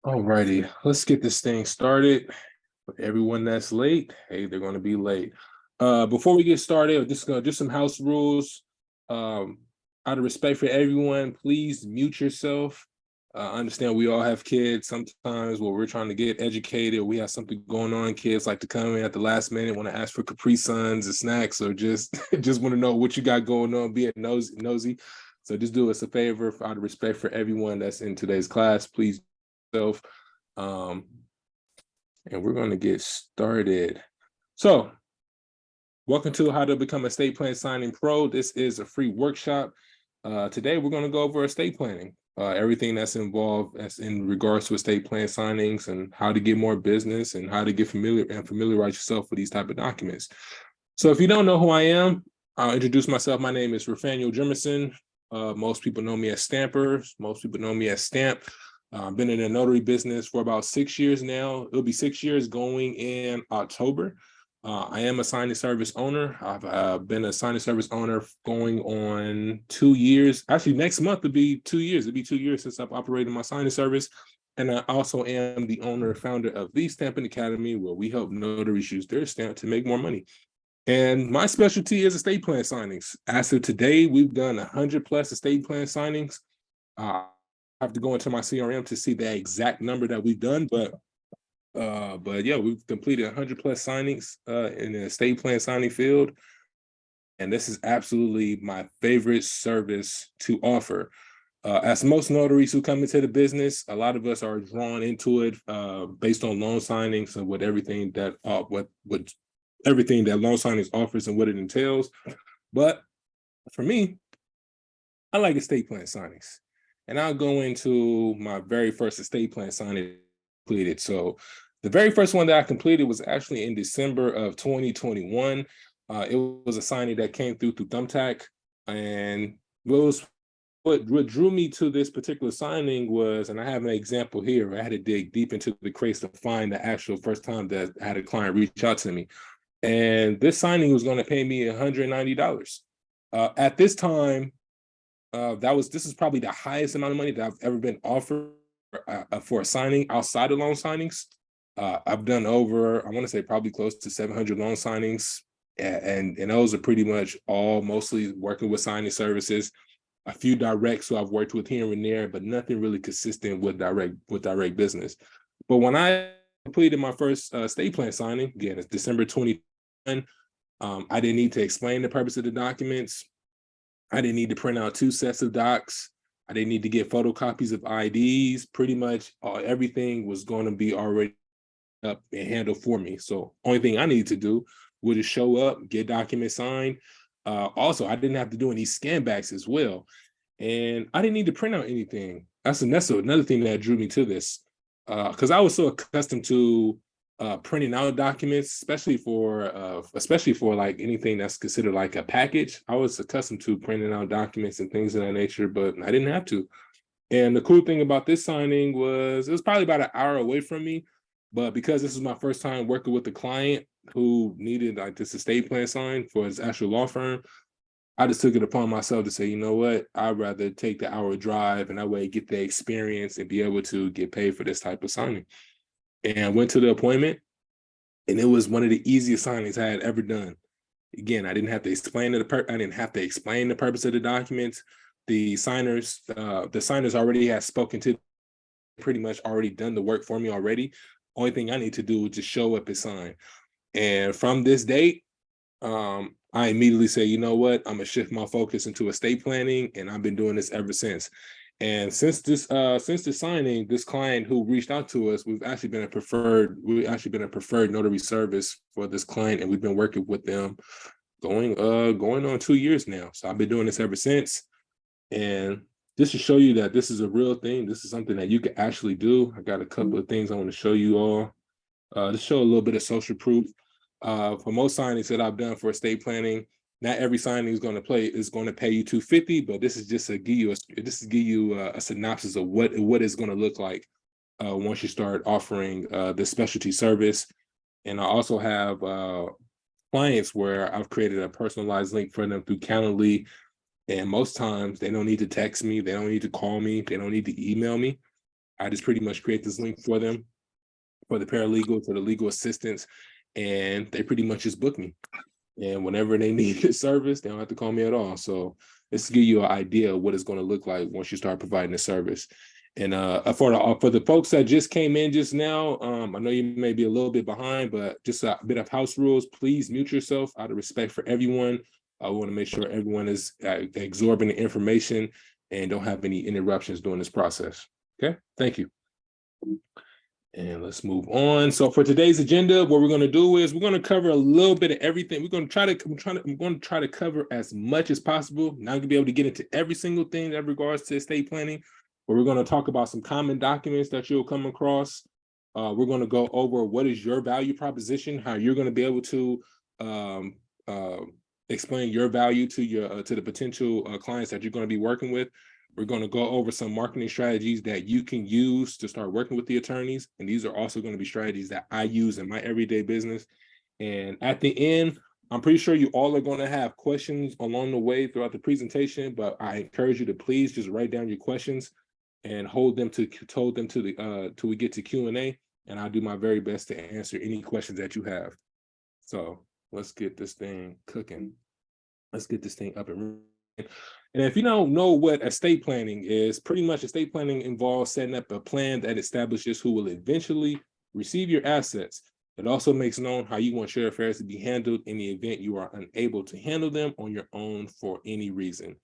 Alrighty, let's get this thing started. For everyone that's late, hey, they're going to be late. Before we get started, I'm just going to do some house rules. Um, Out of respect for everyone, please mute yourself. I understand we all have kids. Sometimes when we're trying to get educated, we have something going on. Kids like to come in at the last minute, want to ask for Capri Suns and snacks, or just just want to know what you got going on, being nosy. So just do us a favor, out of respect for everyone that's in today's class, please yourself. Um, and we're going to get started. So, welcome to How to Become a Estate Plan Signing Pro. This is a free workshop. Today, we're going to go over estate planning, everything that's involved as in regards to estate plan signings and how to get more business and how to get familiar and familiarize yourself with these type of documents. So, if you don't know who I am, I'll introduce myself. My name is Rafael Jimerson. Most people know me as Stamper. Most people know me as Stamp. I've been in the notary business for about 6 years now. It'll be 6 years going in October. I am a signing service owner. I've been a signing service owner going on 2 years. Actually, next month will be 2 years. It'll be 2 years since I've operated my signing service. And I also am the owner and founder of the Stamping Academy, where we help notaries use their stamp to make more money. And my specialty is estate plan signings. As of today, we've done 100 plus estate plan signings. I have to go into my CRM to see the exact number that we've done, but yeah, we've completed 100 plus signings in the estate plan signing field, and this is absolutely my favorite service to offer. As most notaries who come into the business, a lot of us are drawn into it based on loan signings and what everything that everything that loan signings offers and what it entails. But for me, I like estate plan signings. And I'll go into my very first estate plan signing completed. So the very first one that I completed was actually in December of 2021. It was a signing that came through Thumbtack. And what drew me to this particular signing was, and I have an example here, I had to dig deep into the crates to find the actual first time that I had a client reach out to me. And this signing was going to pay me $190. At this time, this is probably the highest amount of money that I've ever been offered for a signing outside of loan signings. I've done over, I want to say probably close to 700 loan signings, and those are pretty much all mostly working with signing services. A few directs who I've worked with here and there, but nothing really consistent with direct business. But when I completed my first estate plan signing, again, it's December 2021. I didn't need to explain the purpose of the documents. I didn't need to print out 2 sets of docs. I didn't need to get photocopies of IDs. Pretty much everything was going to be already up and handled for me. So only thing I needed to do was just show up, get documents signed. Also, I didn't have to do any scan backs as well. And I didn't need to print out anything. That's another thing that drew me to this. Because I was so accustomed to printing out documents, especially for like anything that's considered like a package. I was accustomed to printing out documents and things of that nature, but I didn't have to. And the cool thing about this signing was it was probably about an hour away from me, but because this is my first time working with a client who needed like this estate plan signed for his actual law firm, I just took it upon myself to say, you know what, I'd rather take the hour drive and that way get the experience and be able to get paid for this type of signing. And I went to the appointment, and it was one of the easiest signings I had ever done. Again, I didn't have to explain the purpose of the documents. The signers already had spoken to, pretty much already done the work for me already. Only thing I need to do is just show up and sign. And from this date, I immediately say, you know what, I'm gonna shift my focus into estate planning, and I've been doing this ever since. And since the signing, this client who reached out to us, we've actually been a preferred notary service for this client, and we've been working with them going on 2 years now. So I've been doing this ever since. And just to show you that this is a real thing, this is something that you can actually do. I got a couple of things I want to show you all. To show a little bit of social proof. For most signings that I've done for estate planning, not every signing is going to pay you $250, but this is just to give you a synopsis of what it's going to look like once you start offering this specialty service. And I also have clients where I've created a personalized link for them through Calendly, and most times they don't need to text me, they don't need to call me, they don't need to email me. I just pretty much create this link for them, for the paralegal, for the legal assistants, and they pretty much just book me. And whenever they need this service, they don't have to call me at all. So this to give you an idea of what it's going to look like once you start providing the service. And for the folks that just came in just now, I know you may be a little bit behind, but just a bit of house rules. Please mute yourself out of respect for everyone. I want to make sure everyone is absorbing the information and don't have any interruptions during this process. Okay, thank you. And let's move on. So for today's agenda, what we're going to do is we're going to cover a little bit of everything. I'm going to try to cover as much as possible. Not going to be able to get into every single thing in regards to estate planning, but we're going to talk about some common documents that you'll come across. We're going to go over what is your value proposition, how you're going to be able to explain your value to your to the potential clients that you're going to be working with. We're going to go over some marketing strategies that you can use to start working with the attorneys. And these are also going to be strategies that I use in my everyday business. And at the end, I'm pretty sure you all are going to have questions along the way throughout the presentation, but I encourage you to please just write down your questions and hold them till we get to Q&A, and I'll do my very best to answer any questions that you have. So let's get this thing cooking. Let's get this thing up and running. And if you don't know what estate planning is, pretty much estate planning involves setting up a plan that establishes who will eventually receive your assets. It also makes known how you want your affairs to be handled in the event you are unable to handle them on your own for any reason.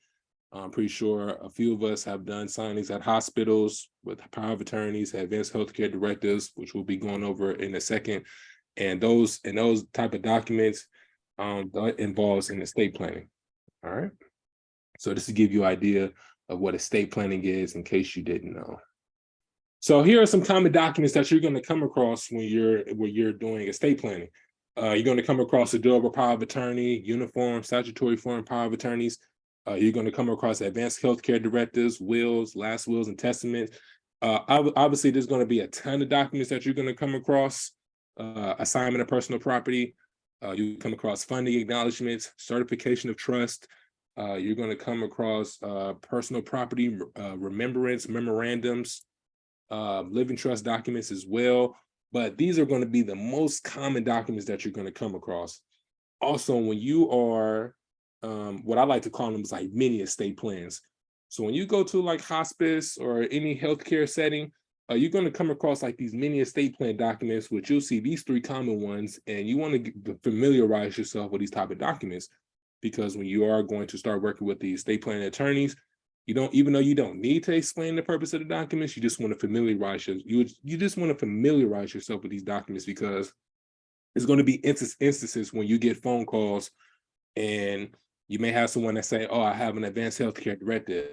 I'm pretty sure a few of us have done signings at hospitals with power of attorneys, advanced healthcare directives, which we'll be going over in a second. And those type of documents that involves in estate planning. All right. So this to give you an idea of what estate planning is in case you didn't know. So here are some common documents that you're going to come across when you're doing estate planning. You're going to come across a durable power of attorney, uniform, statutory form power of attorneys. You're going to come across advanced healthcare directives, wills, last wills, and testaments. Obviously, there's going to be a ton of documents that you're going to come across. Assignment of personal property. You come across funding acknowledgments, certification of trust. You're going to come across personal property remembrance memorandums, living trust documents as well. But these are going to be the most common documents that you're going to come across. Also, when you are, what I like to call them is like mini estate plans. So when you go to like hospice or any healthcare setting, you're going to come across like these mini estate plan documents, which you'll see these three common ones, and you want to familiarize yourself with these type of documents. Because when you are going to start working with the estate planning attorneys, even though you don't need to explain the purpose of the documents, you just want to familiarize yourself with these documents, because there's going to be instances when you get phone calls and you may have someone that say, oh, I have an advanced healthcare directive,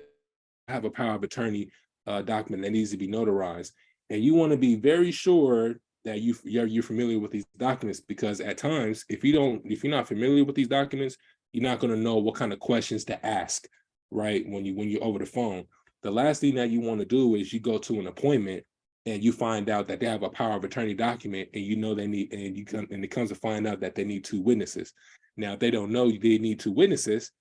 I have a power of attorney document that needs to be notarized. And you want to be very sure that you're familiar with these documents, because at times, if you're not familiar with these documents, you're not going to know what kind of questions to ask, right? When you're over the phone. The last thing that you want to do is you go to an appointment and you find out that they have a power of attorney document, and you know it comes to find out that they need 2 witnesses. Now, if they don't know they need 2 witnesses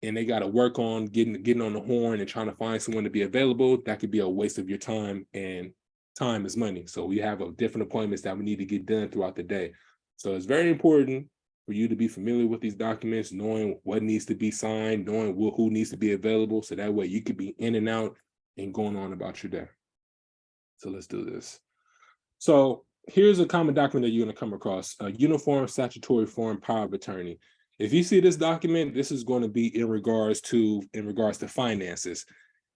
and they got to work on getting on the horn and trying to find someone to be available, that could be a waste of your time, and time is money. So we have different appointments that we need to get done throughout the day. So it's very important for you to be familiar with these documents, knowing what needs to be signed, knowing who needs to be available, so that way you could be in and out and going on about your day. So let's do this. So here's a common document that you're going to come across: a uniform statutory form power of attorney. If you see this document, this is going to be in regards to finances.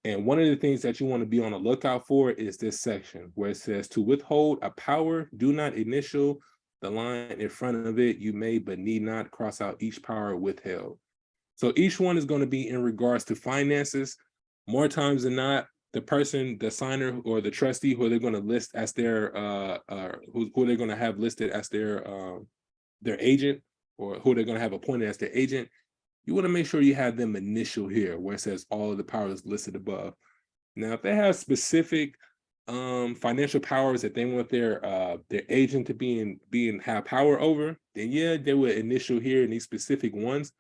And one of the things that you want to be on the lookout for is this section where it says, to withhold a power, do not initial the line in front of it. You may but need not cross out each power withheld. So each one is going to be in regards to finances. More times than not, the person, the signer or the trustee, who they're going to list as their who they're going to have listed as their agent, or who they're going to have appointed as their agent, you want to make sure you have them initial here where it says all of the powers listed above. Now, if they have specific financial powers that they want their agent to have power over, then yeah, they would initial here in these specific ones.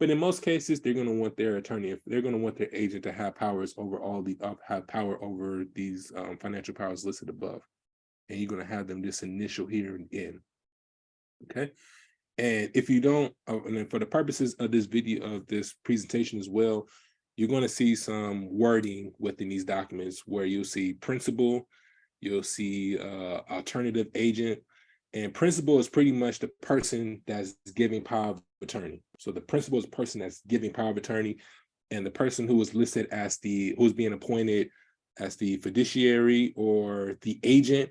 But in most cases, they're going to want their attorney, they're going to want their agent to have powers over have power over these financial powers listed above. And you're going to have them just initial here and in. Okay. And if you don't, and then for the purposes of this video, of this presentation as well, you're going to see some wording within these documents where you'll see principal, you'll see alternative agent, and principal is pretty much the person that's giving power of attorney. So the principal is the person that's giving power of attorney, and the person who is listed as who's being appointed as the fiduciary or the agent,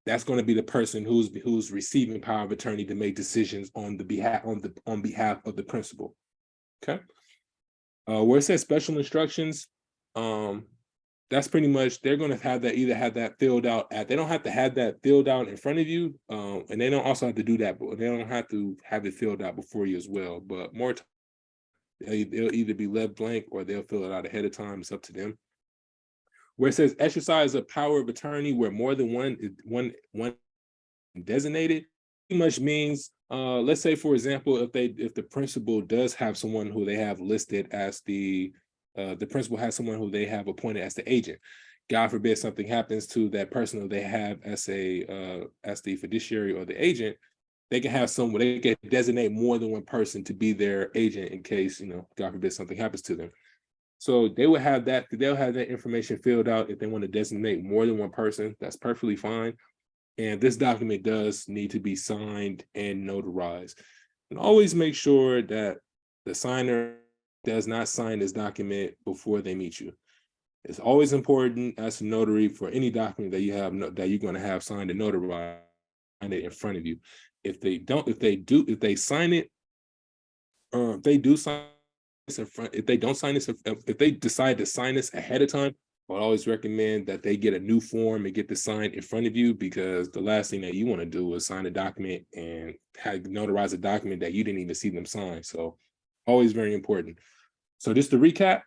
that's going to be the person who's receiving power of attorney to make decisions on behalf of the principal. Okay. Where it says special instructions, that's pretty much, they're going to have that, either have that filled out they don't have to have that filled out in front of you, and they don't also have to do that, but they don't have to have it filled out before you as well. But more they'll either be left blank or they'll fill it out ahead of time. It's up to them. Where it says exercise of power of attorney, where more than one designated, pretty much means, let's say, for example, if the principal does have someone who they have listed as the principal has someone who they have appointed as the agent. God forbid something happens to that person who they have as the fiduciary or the agent, they can have someone, they can designate more than one person to be their agent in case, God forbid something happens to them. So they'll have that information filled out. If they want to designate more than one person, that's perfectly fine. And this document does need to be signed and notarized. And always make sure that the signer does not sign this document before they meet you. It's always important as a notary for any document that you have that you're going to have signed and notarized, sign it in front of you. If they sign it, if they do sign this in front, if they don't sign this, if they decide to sign this ahead of time, I would always recommend that they get a new form and get this signed in front of you, because the last thing that you want to do is sign a document and notarize a document that you didn't even see them sign. So always very important. So just to recap,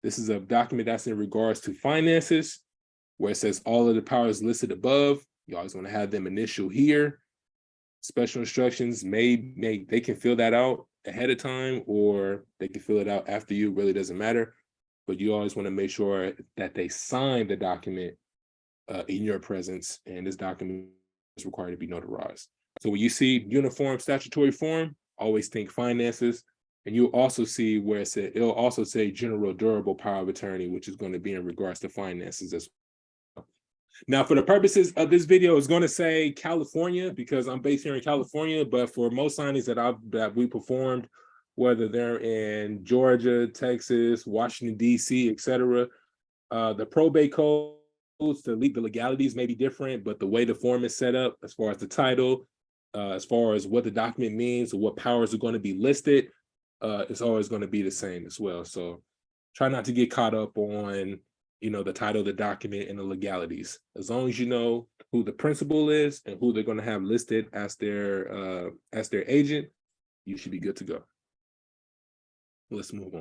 this is a document that's in regards to finances, where it says all of the powers listed above. You always want to have them initial here. Special instructions, they can fill that out ahead of time, or they can fill it out after you. Really doesn't matter. But you always want to make sure that they sign the document in your presence, and this document is required to be notarized. So when you see uniform statutory form, always think finances. And you'll also see where it'll also say general durable power of attorney, which is going to be in regards to finances as well. Now, for the purposes of this video, it's going to say California because I'm based here in California, but for most signings that we performed, whether they're in Georgia, Texas, Washington, D.C., etc., the probate codes, the legalities may be different, but the way the form is set up, as far as the title, as far as what the document means, or what powers are going to be listed, it's always going to be the same as well. So try not to get caught up on, the title of the document and the legalities. As long as you know who the principal is and who they're going to have listed as their agent, you should be good to go. Let's move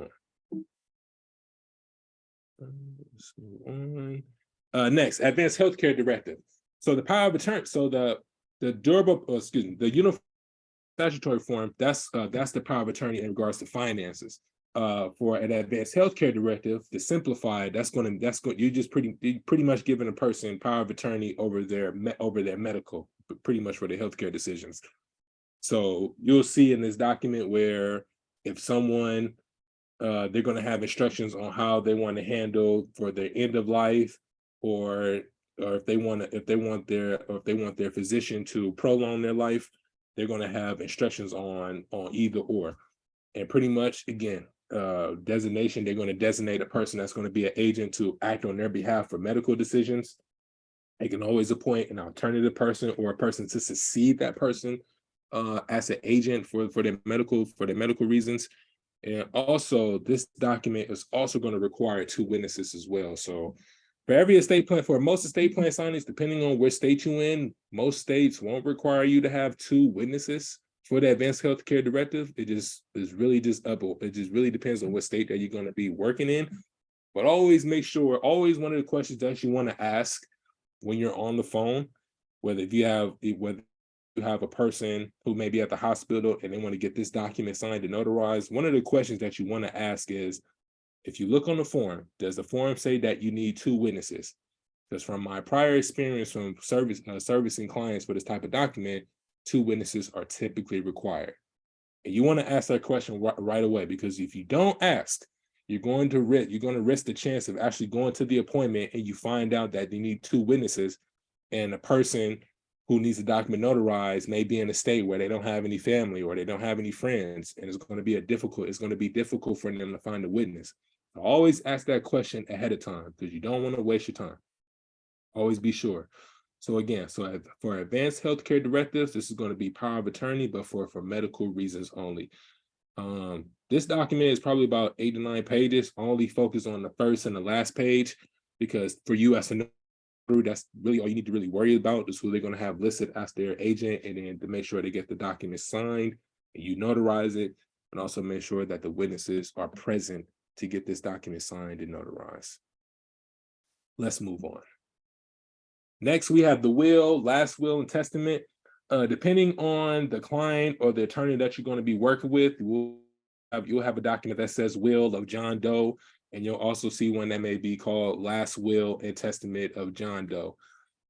on. Next, Advanced Healthcare Directive. So the power of attorney, so the uniform statutory form, that's the power of attorney in regards to finances. For an Advanced Healthcare Directive, the simplified, you're just pretty much giving a person power of attorney over their medical, but pretty much for their healthcare decisions. So you'll see in this document where if someone they're going to have instructions on how they want to handle for their end of life, or if they want their physician to prolong their life, they're going to have instructions on either or. And pretty much, again, designation, they're going to designate a person that's going to be an agent to act on their behalf for medical decisions. They can always appoint an alternative person or a person to succeed that person as an agent for their medical reasons. And also, this document is also going to require 2 witnesses as well. So for most estate plan signings, depending on which state you're in, most states won't require you to have 2 witnesses for the Advanced Healthcare Directive. It just really depends on what state that you're going to be working in. But always make sure, one of the questions that you want to ask when you're on the phone, whether you have a person who may be at the hospital and they want to get this document signed and notarized, one of the questions that you want to ask is, if you look on the form, does the form say that you need 2 witnesses? Because from my prior experience from servicing clients for this type of document, 2 witnesses are typically required. And you want to ask that question right away, because if you don't ask, you're going to risk the chance of actually going to the appointment and you find out that you need 2 witnesses, and the person who needs the document notarized may be in a state where they don't have any family or they don't have any friends, and it's going to be difficult for them to find a witness. So always ask that question ahead of time, because you don't want to waste your time. Always be sure. So again, for advanced healthcare directives, this is going to be power of attorney, but for medical reasons only. This document is probably about 8 to 9 pages. Only focus on the first and the last page, because for you as a notary, that's really all you need to really worry about, is who they're going to have listed as their agent, and then to make sure they get the document signed and you notarize it, and also make sure that the witnesses are present to get this document signed and notarized. Let's move on. Next, we have the will, last will, and testament. Depending on the client or the attorney that you're going to be working with, you'll have a document that says will of John Doe, and you'll also see one that may be called last will and testament of John Doe.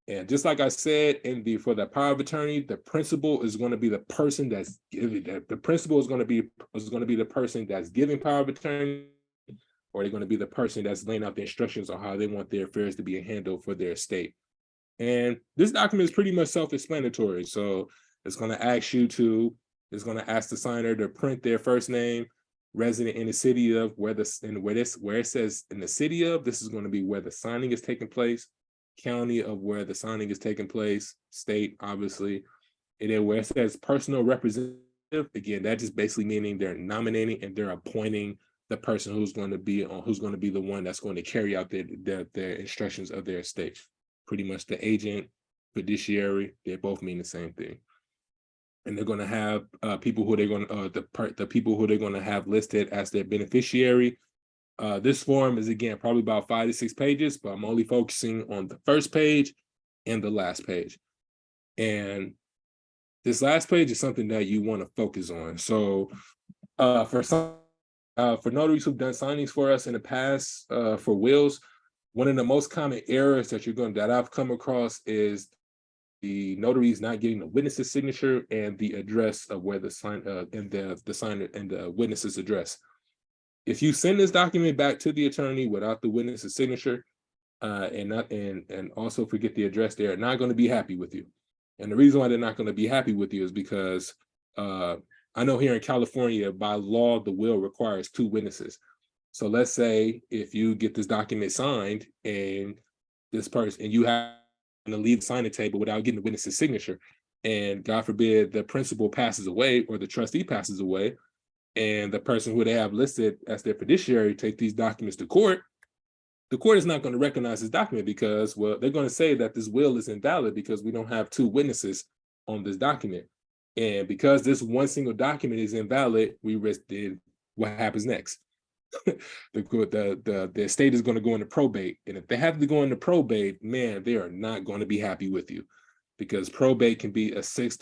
And just like I said, for the power of attorney, the principal is going to be the person that's giving. The principal is going to be the person that's giving power of attorney, or they're going to be the person that's laying out the instructions on how they want their affairs to be handled for their estate. And this document is pretty much self-explanatory. So it's going to ask the signer to print their first name, resident in the city of where it says in the city of, this is going to be where the signing is taking place, county of where the signing is taking place, state, obviously. And then where it says personal representative, again, that just basically meaning they're nominating and they're appointing the person who's going to be the one that's going to carry out their instructions of their estate. Pretty much the agent, fiduciary, they both mean the same thing. And they're going to have people who they're going to the people who they're going to have listed as their beneficiary. This form is, again, probably about 5 to 6 pages, but I'm only focusing on the first page and the last page. And this last page is something that you want to focus on. So for notaries who've done signings for us in the past for wills, one of the most common errors that I've come across is the notaries not getting the witness's signature and the address of where the signer and the witness's address. If you send this document back to the attorney without the witness's signature and also forget the address, they're not going to be happy with you. And the reason why they're not going to be happy with you is because I know here in California, by law, the will requires 2 witnesses. So let's say if you get this document signed and this person, and you have to leave the signing table without getting the witness's signature, and God forbid the principal passes away or the trustee passes away, and the person who they have listed as their fiduciary take these documents to court, the court is not going to recognize this document because, well, they're going to say that this will is invalid because we don't have 2 witnesses on this document. And because this one single document is invalid, we risk what happens next. The estate is going to go into probate, and if they have to go into probate, man, they are not going to be happy with you, because probate can be a 6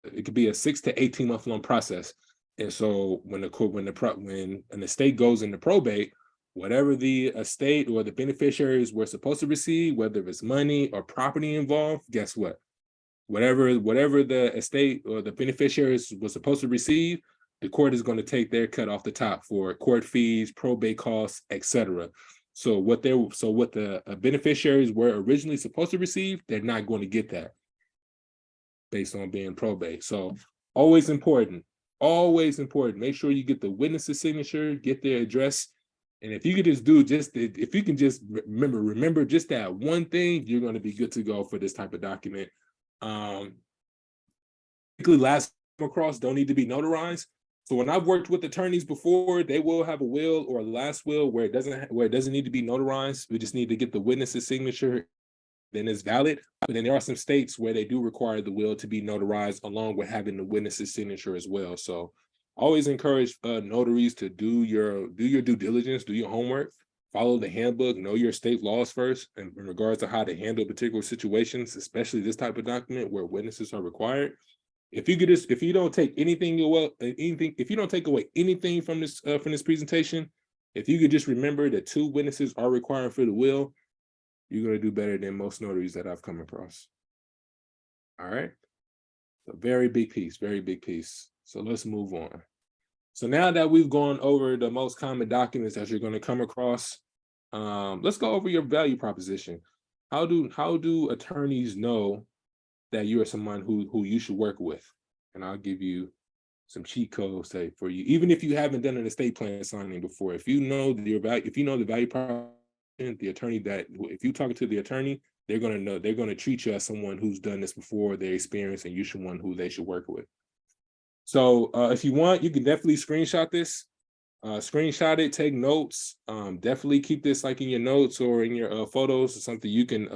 to 18 month long process. And so when an estate goes into probate, whatever the estate or the beneficiaries were supposed to receive, whether it's money or property involved, guess what? Whatever the estate or the beneficiaries was supposed to receive, the court is going to take their cut off the top for court fees, probate costs, etc. So what the beneficiaries were originally supposed to receive, they're not going to get that based on being probate. So always important. Make sure you get the witness's signature, get their address. And if you can just remember just that one thing, you're going to be good to go for this type of document. Particularly last across don't need to be notarized. So when I've worked with attorneys before, they will have a will or a last will where it doesn't need to be notarized. We just need to get the witness's signature, then it's valid. But then there are some states where they do require the will to be notarized along with having the witness's signature as well. So always encourage notaries to do your due diligence, do your homework, follow the handbook, know your state laws first in regards to how to handle particular situations, especially this type of document where witnesses are required. if you don't take anything away, if you don't take away anything from this presentation, if you could just remember that 2 witnesses are required for the will, you're going to do better than most notaries that I've come across. All right. So very big piece, very big piece. So let's move on. So now that we've gone over the most common documents that you're going to come across, let's go over your value proposition. How do attorneys know that you are someone who you should work with? And I'll give you some cheat codes for you. Even if you haven't done an estate plan signing before, if you know the value proposition, the attorney if you talk to the attorney, they're going to treat you as someone who's done this before, they're experienced, and you should one who they should work with. So if you want, you can definitely screenshot this. Screenshot it, take notes. Definitely keep this like in your notes or in your photos, or something you can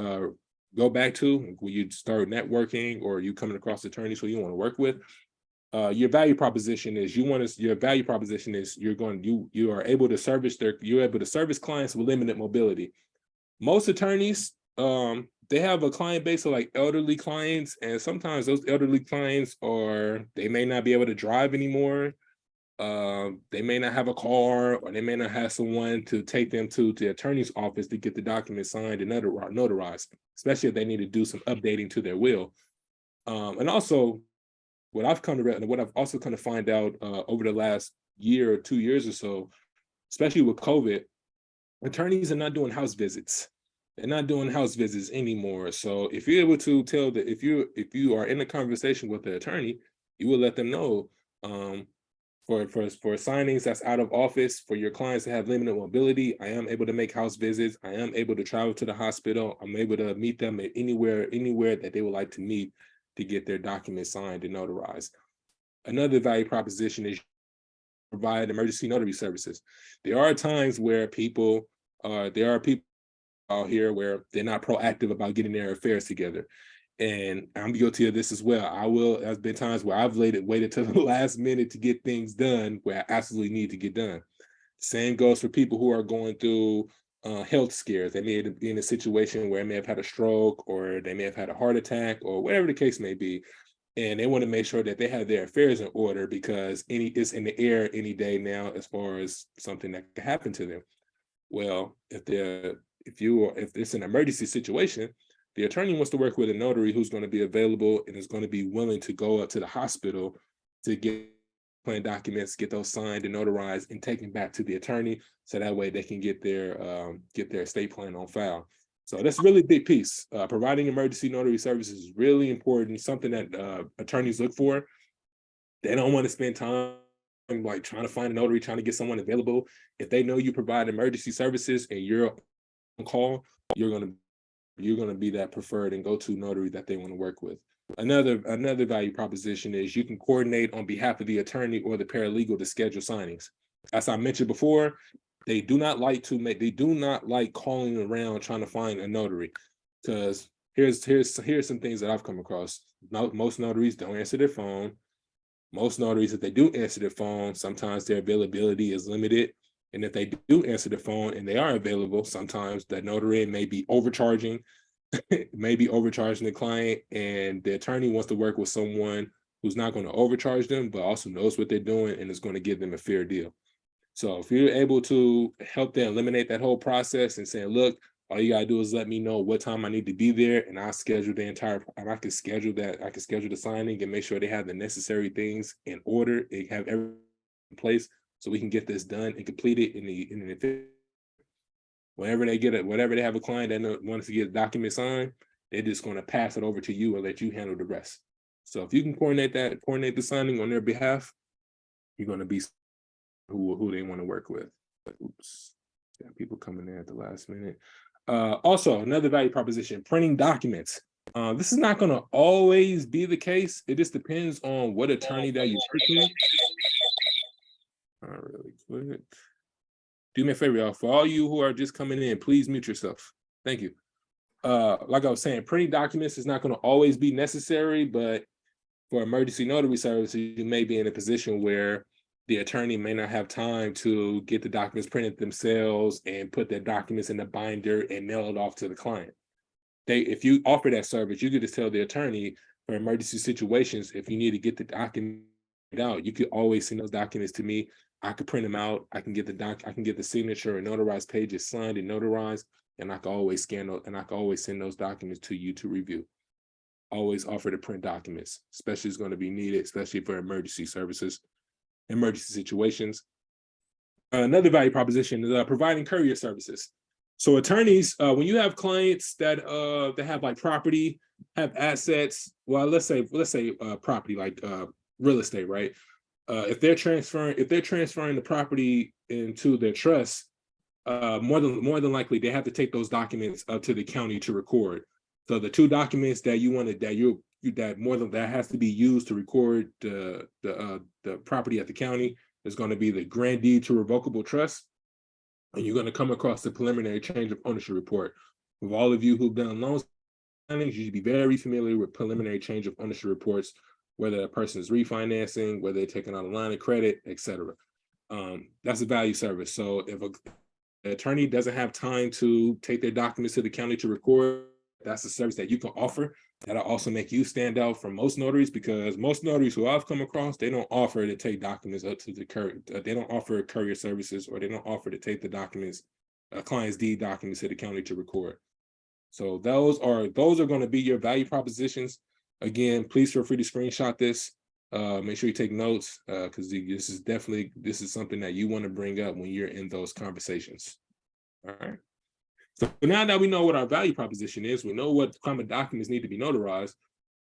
go back to when you start networking or you coming across attorneys who you want to work with. Your value proposition is you are able to service clients with limited mobility. Most attorneys, they have a client base of like elderly clients, and sometimes those elderly clients they may not be able to drive anymore. They may not have a car, or they may not have someone to take them to the attorney's office to get the document signed and notarized, especially if they need to do some updating to their will. And also, what I've also come to find out over the last year or 2 years or so, especially with COVID, attorneys are not doing house visits. They're not doing house visits anymore. So if you're able to tell that if you are in a conversation with the attorney, you will let them know for signings that's out of office, for your clients that have limited mobility, I am able to make house visits. I am able to travel to the hospital. I'm able to meet them at anywhere that they would like to meet to get their documents signed and notarized. Another value proposition is provide emergency notary services. There are times where people out here where they're not proactive about getting their affairs together. And I'm guilty of this as well. There's been times where I've waited till the last minute to get things done where I absolutely need to get done. Same goes for people who are going through health scares. They may be in a situation where they may have had a stroke, or they may have had a heart attack, or whatever the case may be. And they want to make sure that they have their affairs in order, because it's in the air any day now as far as something that could happen to them. Well, if it's an emergency situation, the attorney wants to work with a notary who's going to be available and is going to be willing to go up to the hospital to get plan documents, get those signed and notarized and taken back to the attorney, so that way they can get their estate plan on file. So that's a really big piece. Providing emergency notary services is really important, something that attorneys look for. They don't want to spend time like trying to find a notary, trying to get someone available. If they know you provide emergency services and you're on call, you're going to be that preferred and go-to notary that they want to work with. Another value proposition is you can coordinate on behalf of the attorney or the paralegal to schedule signings. As I mentioned before, they do not like calling around trying to find a notary, because here's some things that I've come across. Most notaries don't answer their phone. Most notaries, if they do answer their phone, sometimes their availability is limited. And if they do answer the phone and they are available, sometimes that notary may be overcharging, the client, and the attorney wants to work with someone who's not going to overcharge them, but also knows what they're doing and is going to give them a fair deal. So if you're able to help them eliminate that whole process and saying, look, all you gotta do is let me know what time I need to be there, and I'll schedule I can schedule the signing and make sure they have the necessary things in order, they have everything in place, so we can get this done and complete it whenever they have a client that wants to get a document signed, they're just going to pass it over to you and let you handle the rest. So if you can coordinate the signing on their behalf, you're going to be who they want to work with. Oops, got people coming in at the last minute. Also, another value proposition: printing documents. This is not going to always be the case. It just depends on what attorney that you're working with. Really quick. Do me a favor, y'all. For all you who are just coming in, please mute yourself. Thank you. Like I was saying, printing documents is not going to always be necessary, but for emergency notary services, you may be in a position where the attorney may not have time to get the documents printed themselves and put their documents in the binder and mail it off to the client. If you offer that service, you could just tell the attorney, for emergency situations, if you need to get the document out, you could always send those documents to me. I could print them out. I can get the signature and notarized pages signed and notarized, and I can always scan those, and I can always send those documents to you to review. Always offer to print documents, especially it's going to be needed, especially for emergency services, emergency situations. Another value proposition is providing courier services. So attorneys, when you have clients that have like property, have assets, well, let's say property like real estate, right? If they're transferring the property into their trust, more than likely they have to take those documents up to the county to record. So the two documents that you wanted that has to be used to record the property at the county is going to be the grant deed to revocable trust, and you're going to come across the preliminary change of ownership report. With all of you who've done loan signings, you should be very familiar with preliminary change of ownership reports, whether a person is refinancing, whether they're taking out a line of credit, etc. That's a value service. So if an attorney doesn't have time to take their documents to the county to record, that's a service that you can offer. That'll also make you stand out from most notaries, because most notaries who I've come across, they don't offer to take documents up to the they don't offer courier services, or they don't offer to take the documents, client's deed documents to the county to record. So those are going to be your value propositions. Again, please feel free to screenshot this. Make sure you take notes, because this is something that you want to bring up when you're in those conversations. All right. So now that we know what our value proposition is, we know what kind of documents need to be notarized,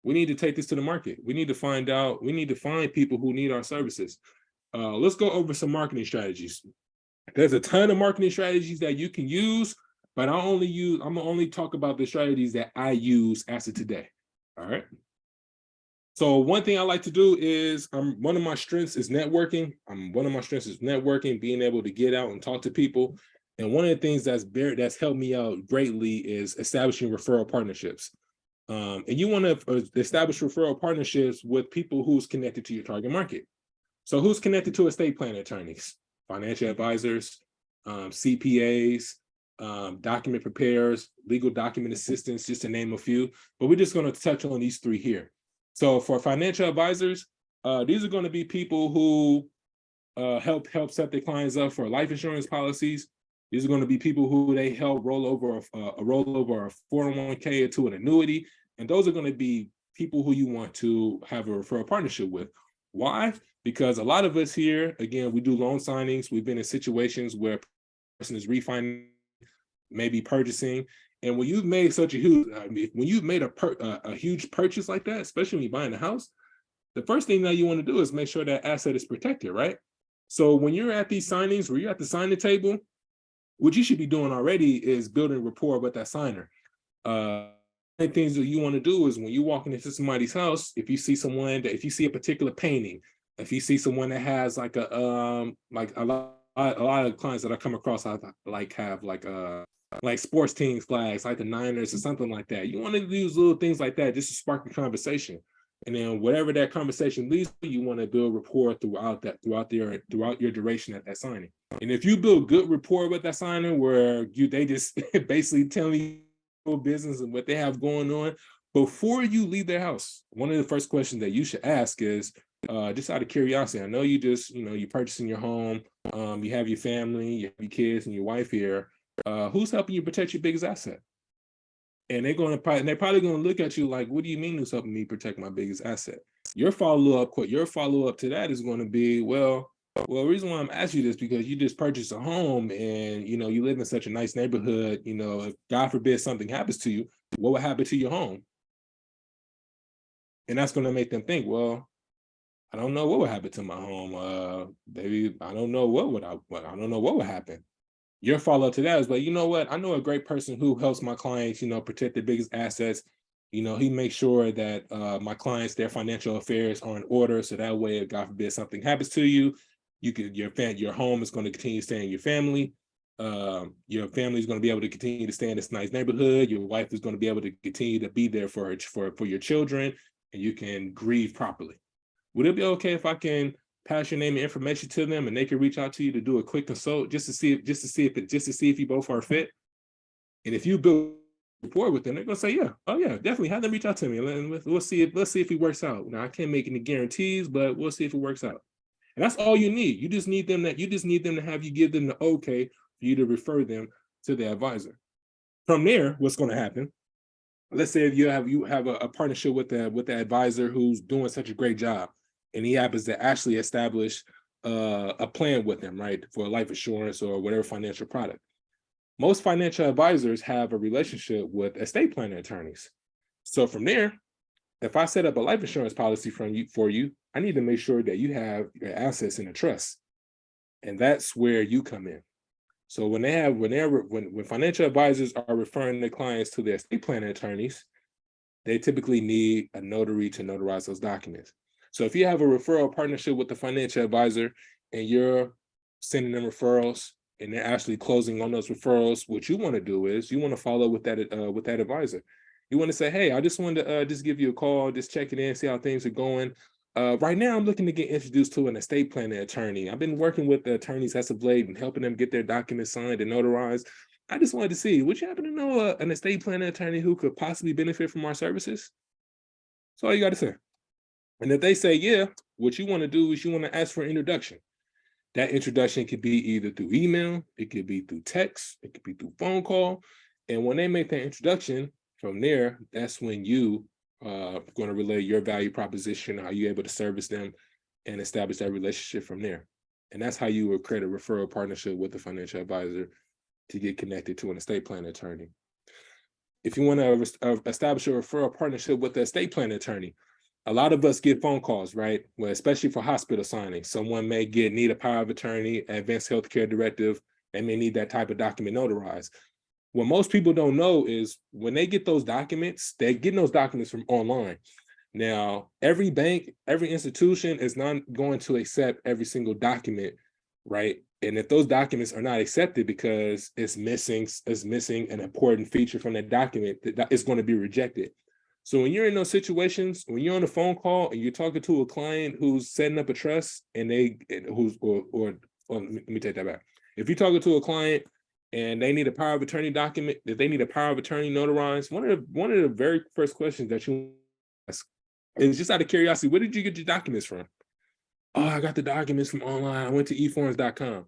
we need to take this to the market. We need to find people who need our services. Let's go over some marketing strategies. There's a ton of marketing strategies that you can use, but I'm gonna only talk about the strategies that I use as of today. All right. So one thing I like to do is, one of my strengths is networking. Being able to get out and talk to people. And one of the things that's helped me out greatly is establishing referral partnerships. And you want to establish referral partnerships with people who's connected to your target market. So who's connected to estate planning attorneys, financial advisors, CPAs, document preparers, legal document assistants, just to name a few. But we're just going to touch on these three here. So for financial advisors, these are going to be people who help set their clients up for life insurance policies. These are going to be people who they help roll over a 401k into an annuity. And those are going to be people who you want to have a referral partnership with. Why? Because a lot of us here, again, we do loan signings. We've been in situations where a person is refinancing, maybe purchasing. And when you've made such a huge, a huge purchase like that, especially when you're buying a house, the first thing that you want to do is make sure that asset is protected, right? So when you're at these signings, where you're at the signing table, what you should be doing already is building rapport with that signer. Things that you want to do is when you're walking into somebody's house, if you see a particular painting, if you see someone that has like a lot of clients that I come across, have sports team flags, like the Niners or something like that. You want to use little things like that just to spark the conversation. And then whatever that conversation leads to, you want to build rapport throughout your duration at that signing. And if you build good rapport with that signer, where they just basically tell you business and what they have going on before you leave their house, one of the first questions that you should ask is, just out of curiosity, I know you just, you're purchasing your home, you have your family, you have your kids and your wife here. Who's helping you protect your biggest asset? And they're probably going to look at you like, what do you mean who's helping me protect my biggest asset? Your follow-up to that is going to be, well, the reason why I'm asking you this, because you just purchased a home and, you live in such a nice neighborhood, if God forbid something happens to you, what would happen to your home? And that's going to make them think, well, I don't know what would happen to my home. Baby, I don't know what would happen. Your follow-up to that is, but you know what? I know a great person who helps my clients, protect their biggest assets. He makes sure that my clients, their financial affairs are in order. So that way, if God forbid something happens to you, your home is going to continue to stay in your family. Your family is going to be able to continue to stay in this nice neighborhood. Your wife is going to be able to continue to be there for your children, and you can grieve properly. Would it be okay if I can pass your name and information to them, and they can reach out to you to do a quick consult just to see if you both are fit? And if you build rapport with them, they're gonna say, yeah, oh yeah, definitely have them reach out to me. We'll see if it works out. Now I can't make any guarantees, but we'll see if it works out. And that's all you need. You just need them to have you give them the okay for you to refer them to the advisor. From there, what's going to happen? Let's say if you have a partnership with the advisor who's doing such a great job, and he happens to actually establish a plan with them, right, for life insurance or whatever financial product. Most financial advisors have a relationship with estate planning attorneys. So from there, if I set up a life insurance policy for you, I need to make sure that you have your assets in a trust, and that's where you come in. So when financial advisors are referring their clients to their estate planning attorneys, they typically need a notary to notarize those documents. So if you have a referral partnership with the financial advisor and you're sending them referrals and they're actually closing on those referrals, what you want to do is you want to follow with that advisor. You want to say, hey, I just wanted to just give you a call, just checking in, see how things are going. Right now, I'm looking to get introduced to an estate planning attorney. I've been working with the attorneys as of late and helping them get their documents signed and notarized. I just wanted to see, would you happen to know an estate planning attorney who could possibly benefit from our services? That's all you got to say. And if they say, yeah, what you want to do is you want to ask for an introduction. That introduction could be either through email, it could be through text, it could be through phone call. And when they make that introduction, from there, that's when you going to relay your value proposition, how you're able to service them and establish that relationship from there. And that's how you will create a referral partnership with a financial advisor to get connected to an estate planning attorney. If you want to establish a referral partnership with the estate planning attorney, a lot of us get phone calls, right? Well, especially for hospital signings. Someone may need a power of attorney, advanced healthcare directive, and may need that type of document notarized. What most people don't know is when they get those documents, they're getting those documents from online. Now, every bank, every institution is not going to accept every single document, right? And if those documents are not accepted because it's missing an important feature from that document, it's going to be rejected. So when you're in those situations, when you're on a phone call and you're talking to a client who's setting up a trust and let me take that back. If you're talking to a client and they need a power of attorney document, that they need a power of attorney notarized, one of the very first questions that you ask is just out of curiosity, where did you get your documents from? Oh, I got the documents from online. I went to eforms.com.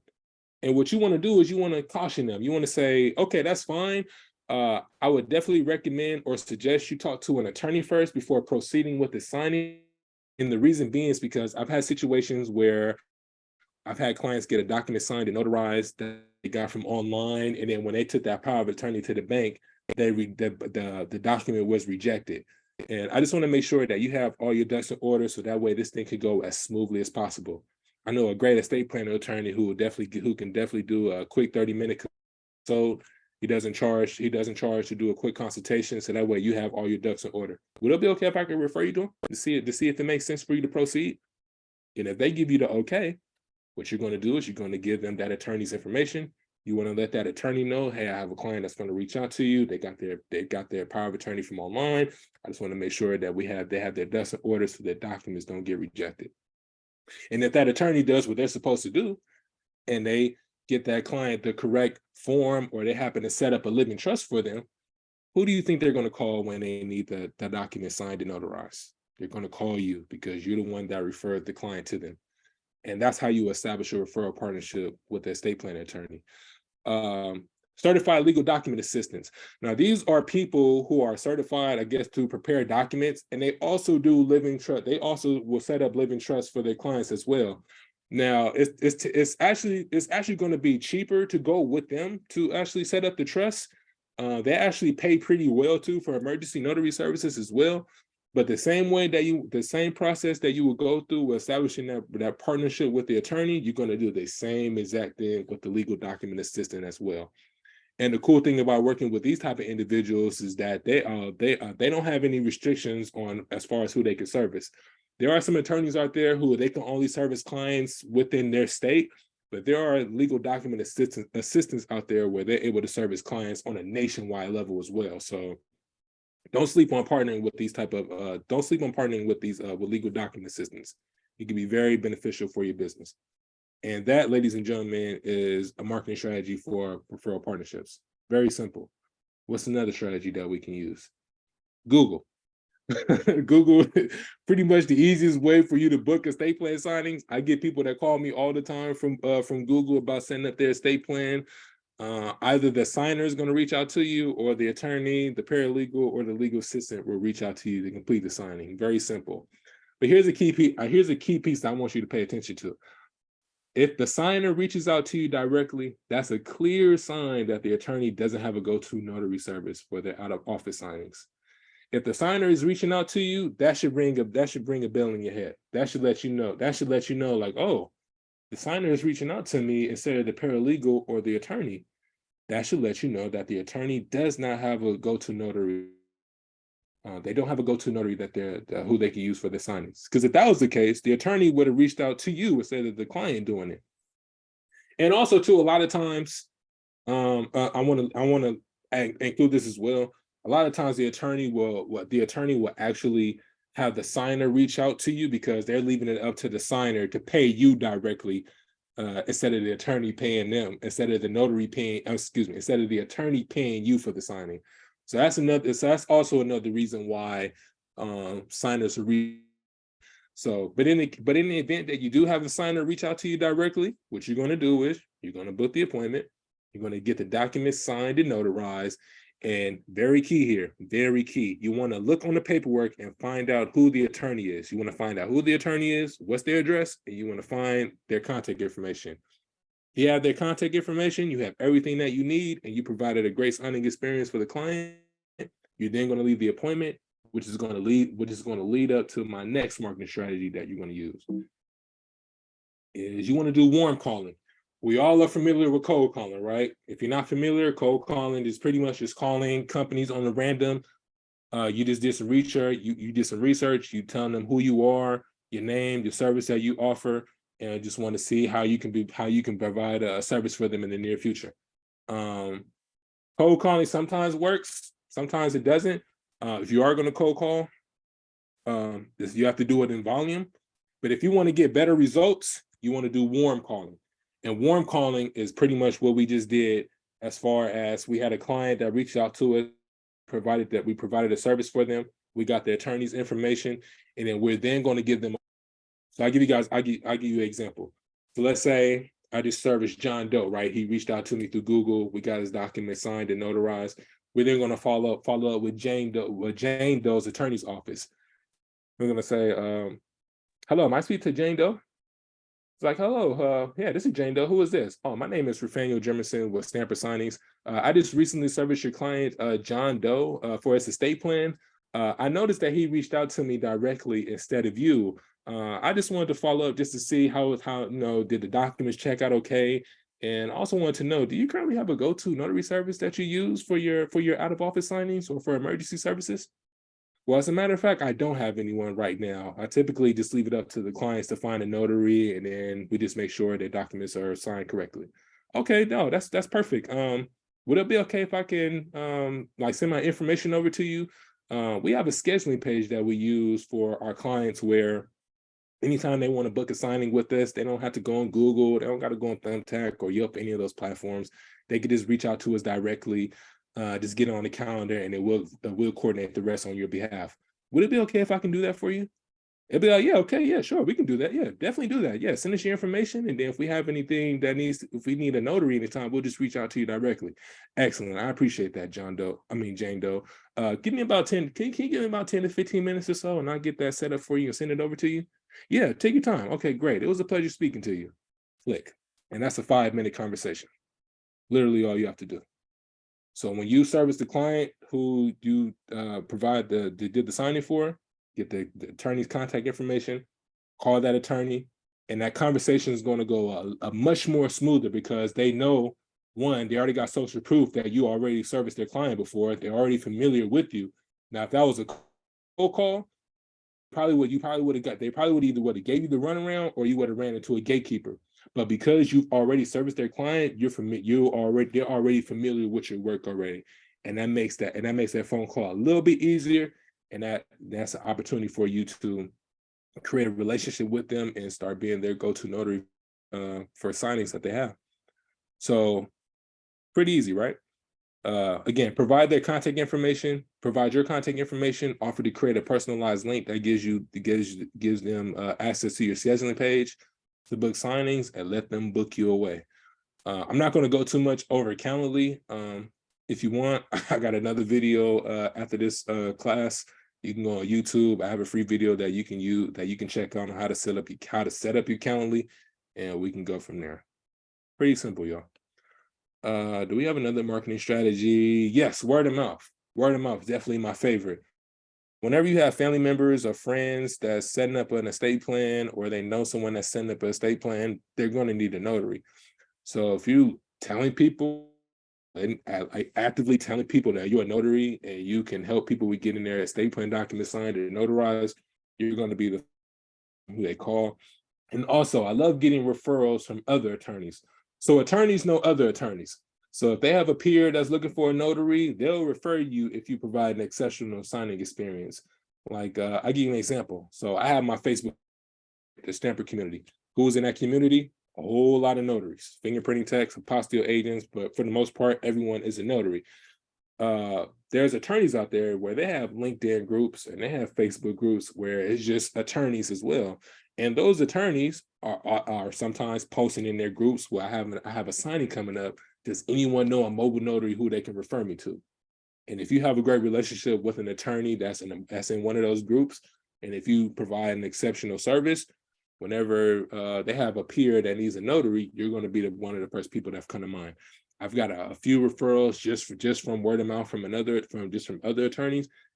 And what you want to do is you want to caution them. You want to say, okay, that's fine. I would definitely recommend or suggest you talk to an attorney first before proceeding with the signing. And the reason being is because I've had situations where I've had clients get a document signed and notarized that they got from online, and then when they took that power of attorney to the bank, the document was rejected. And I just want to make sure that you have all your ducks in order, so that way this thing could go as smoothly as possible. I know a great estate planning attorney who can definitely do a quick 30-minute consult. He doesn't charge to do a quick consultation, so that way you have all your ducks in order. Would it be okay if I could refer you to him to see if it makes sense for you to proceed? And if they give you the okay, what you're going to do is you're going to give them that attorney's information. You want to let that attorney know, hey, I have a client that's going to reach out to you. They got their power of attorney from online. I just want to make sure that they have their ducks in order so that documents don't get rejected. And if that attorney does what they're supposed to do, and they get that client the correct form, or they happen to set up a living trust for them, who do you think they're going to call when they need the document signed and notarized? They're going to call you because you're the one that referred the client to them. And that's how you establish a referral partnership with the estate planning attorney. Certified legal document assistants. Now, these are people who are certified, I guess, to prepare documents, and they also do living trust. They also will set up living trusts for their clients as well. Now, it's actually going to be cheaper to go with them to actually set up the trust. They actually pay pretty well too for emergency notary services as well. But the same process that you would go through with establishing that partnership with the attorney, you're going to do the same exact thing with the legal document assistant as well. And the cool thing about working with these type of individuals is that they don't have any restrictions on as far as who they can service. There are some attorneys out there who they can only service clients within their state, but there are legal document assistants out there where they're able to service clients on a nationwide level as well. So don't sleep on partnering with these with legal document assistants. It can be very beneficial for your business. And that, ladies and gentlemen, is a marketing strategy for referral partnerships. Very simple. What's another strategy that we can use? Google. Google, pretty much the easiest way for you to book estate plan signings. I get people that call me all the time from Google about setting up their estate plan. Either the signer is going to reach out to you, or the attorney, the paralegal, or the legal assistant will reach out to you to complete the signing. Very simple. But here's a key piece. Here's a key piece that I want you to pay attention to. If the signer reaches out to you directly, that's a clear sign that the attorney doesn't have a go-to notary service for their out-of-office signings. If the signer is reaching out to you, that should ring a bell in your head. That should let you know. That should let you know, like, oh, the signer is reaching out to me instead of the paralegal or the attorney. That should let you know that the attorney does not have a go-to notary. They don't have a go-to notary that who they can use for their signings. Because if that was the case, the attorney would have reached out to you instead of the client doing it. And also, too, a lot of times, I want to include this as well. A lot of times, the attorney will actually have the signer reach out to you because they're leaving it up to the signer to pay you directly, instead of the attorney paying them, instead of the notary paying, instead of the attorney paying you for the signing. So that's also another reason why signers are but in the event that you do have a signer reach out to you directly, what you're going to do is you're going to book the appointment, you're going to get the documents signed and notarized, and very key here, very key, you want to look on the paperwork and find out who the attorney is. You want to find out who the attorney is, what's their address, and you want to find their contact information. You have their contact information, you have everything that you need, and you provided a great signing experience for the client. You're then going to leave the appointment, which is going to lead up to my next marketing strategy that you're going to use. Is you want to do warm calling. We all are familiar with cold calling, right? If you're not familiar, cold calling is pretty much just calling companies on a random. You just did some research. You did some research. You tell them who you are, your name, your service that you offer, and I just want to see how you can provide a service for them in the near future. Cold calling sometimes works, sometimes it doesn't. If you are going to cold call, you have to do it in volume. But if you want to get better results, you want to do warm calling. And warm calling is pretty much what we just did, as far as we had a client that reached out to us, we provided a service for them. We got the attorney's information, and then we're then going to give them. So I'll give you an example. So let's say I just serviced John Doe, right? He reached out to me through Google. We got his document signed and notarized. We're then going to follow up with Jane Doe's attorney's office. We're going to say, hello, am I speaking to Jane Doe? It's like, hello, yeah, this is Jane Doe. Who is this? Oh, my name is Rafael Jemerson with Stamper Signings. I just recently serviced your client, John Doe, for his estate plan. I noticed that he reached out to me directly instead of you. I just wanted to follow up just to see how did the documents check out okay? And also wanted to know, do you currently have a go-to notary service that you use for your out-of-office signings or for emergency services? Well, as a matter of fact, I don't have anyone right now. I typically just leave it up to the clients to find a notary, and then we just make sure their documents are signed correctly. Okay, no, that's perfect. Would it be okay if I can send my information over to you? We have a scheduling page that we use for our clients where anytime they want to book a signing with us, they don't have to go on Google, they don't got to go on Thumbtack or Yelp, any of those platforms. They could just reach out to us directly. Just get on the calendar, and it will coordinate the rest on your behalf. Would it be okay if I can do that for you? It'd be like, yeah, okay, yeah, sure, we can do that. Yeah, definitely do that. Yeah, send us your information, and then if we have anything if we need a notary anytime, we'll just reach out to you directly. Excellent, I appreciate that, Jane Doe. Give me about 10. Can you give me about 10 to 15 minutes or so, and I'll get that set up for you and send it over to you? Yeah, take your time. Okay, great. It was a pleasure speaking to you. Click, and that's a 5-minute conversation. Literally all you have to do. So when you service the client who you did the signing for, get the attorney's contact information, call that attorney, and that conversation is going to go a much more smoother because they know, one, they already got social proof that you already serviced their client before. They're already familiar with you. Now, if that was a cold call, they probably would either gave you the runaround or you would have ran into a gatekeeper. But because you've already serviced their client, they're already familiar with your work already, and that makes that phone call a little bit easier, and that's an opportunity for you to create a relationship with them and start being their go-to notary for signings that they have. So pretty easy, right? Again, provide their contact information, provide your contact information, offer to create a personalized link that gives them access to your scheduling page to book signings, and let them book you away. I'm not going to go too much over Calendly. If you want, I got another video after this class. You can go on YouTube. I have a free video that you can use, that you can check on how to set up your Calendly, and we can go from there. Pretty simple, y'all. Do we have another marketing strategy? Yes, word of mouth. Word of mouth, definitely my favorite. Whenever you have family members or friends that's setting up an estate plan, or they know someone that's setting up an estate plan, they're going to need a notary. So if you telling people and actively telling people that you're a notary and you can help people with getting their estate plan documents signed and notarized, you're going to be the who they call. And also, I love getting referrals from other attorneys. So attorneys know other attorneys. So if they have a peer that's looking for a notary, they'll refer you if you provide an exceptional signing experience. Like, I'll give you an example. So I have my Facebook, the stamper community. Who's in that community? A whole lot of notaries, fingerprinting techs, apostille agents, but for the most part, everyone is a notary. There's attorneys out there where they have LinkedIn groups and they have Facebook groups where it's just attorneys as well. And those attorneys are sometimes posting in their groups where I have a signing coming up. Does anyone know a mobile notary who they can refer me to? And if you have a great relationship with an attorney that's in one of those groups, and if you provide an exceptional service, whenever they have a peer that needs a notary, you're going to be one of the first people that come to mind. I've got a few referrals just from word of mouth from other attorneys.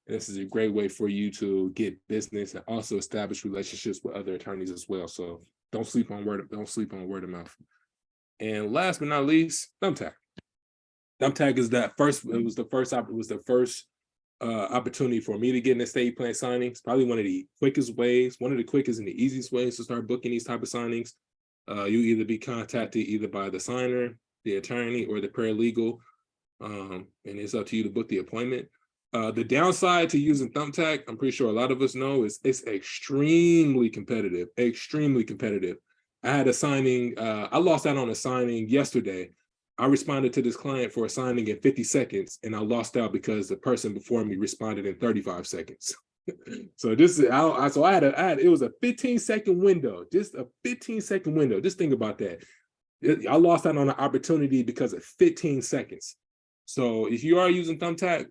And this is a great way for you to get business and also establish relationships with other attorneys as well. So don't sleep on word of mouth. And last but not least, Thumbtack. Thumbtack is it was the first opportunity for me to get an estate plan signings. Probably one of the quickest and the easiest ways to start booking these type of signings. You either be contacted either by the signer, the attorney, or the paralegal, and it's up to you to book the appointment. The downside to using Thumbtack, I'm pretty sure a lot of us know, is it's extremely competitive. I had a signing, I lost out on a signing yesterday. I responded to this client for a signing in 50 seconds, and I lost out because the person before me responded in 35 seconds. So it was a 15-second window, just a 15-second window. Just think about that. I lost out on an opportunity because of 15 seconds. So if you are using Thumbtack,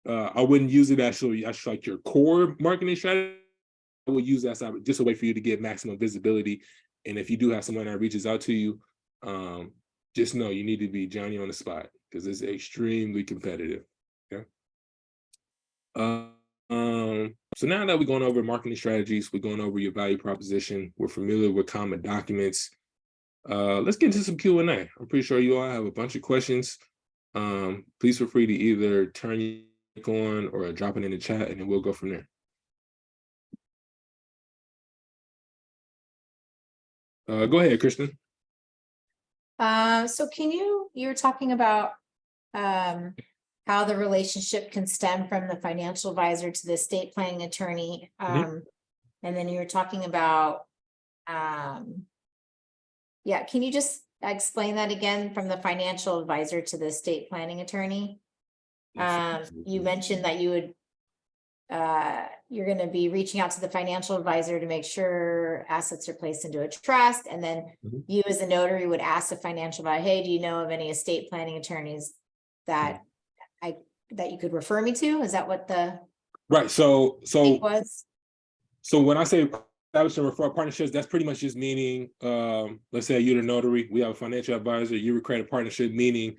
I wouldn't use it as like your core marketing strategy. I would use that as just a way for you to get maximum visibility. And if you do have someone that reaches out to you, just know you need to be Johnny on the spot because it's extremely competitive. Okay. So now that we're going over marketing strategies, we're going over your value proposition, we're familiar with common documents. Let's get into some Q&A. I'm pretty sure you all have a bunch of questions. Please feel free to either turn your mic on or drop it in the chat, and then we'll go from there. Go ahead, Kristen. So you were talking about how the relationship can stem from the financial advisor to the estate planning attorney. And then you were talking about, can you just explain that again, from the financial advisor to the estate planning attorney? You mentioned that you're going to be reaching out to the financial advisor to make sure assets are placed into a trust. And then you as a notary would ask the financial advisor, hey, do you know of any estate planning attorneys that you could refer me to? Is that what the right? So was? So when I say establishing referral partnerships, that's pretty much just meaning, let's say you're the notary, we have a financial advisor, you would create a partnership, meaning,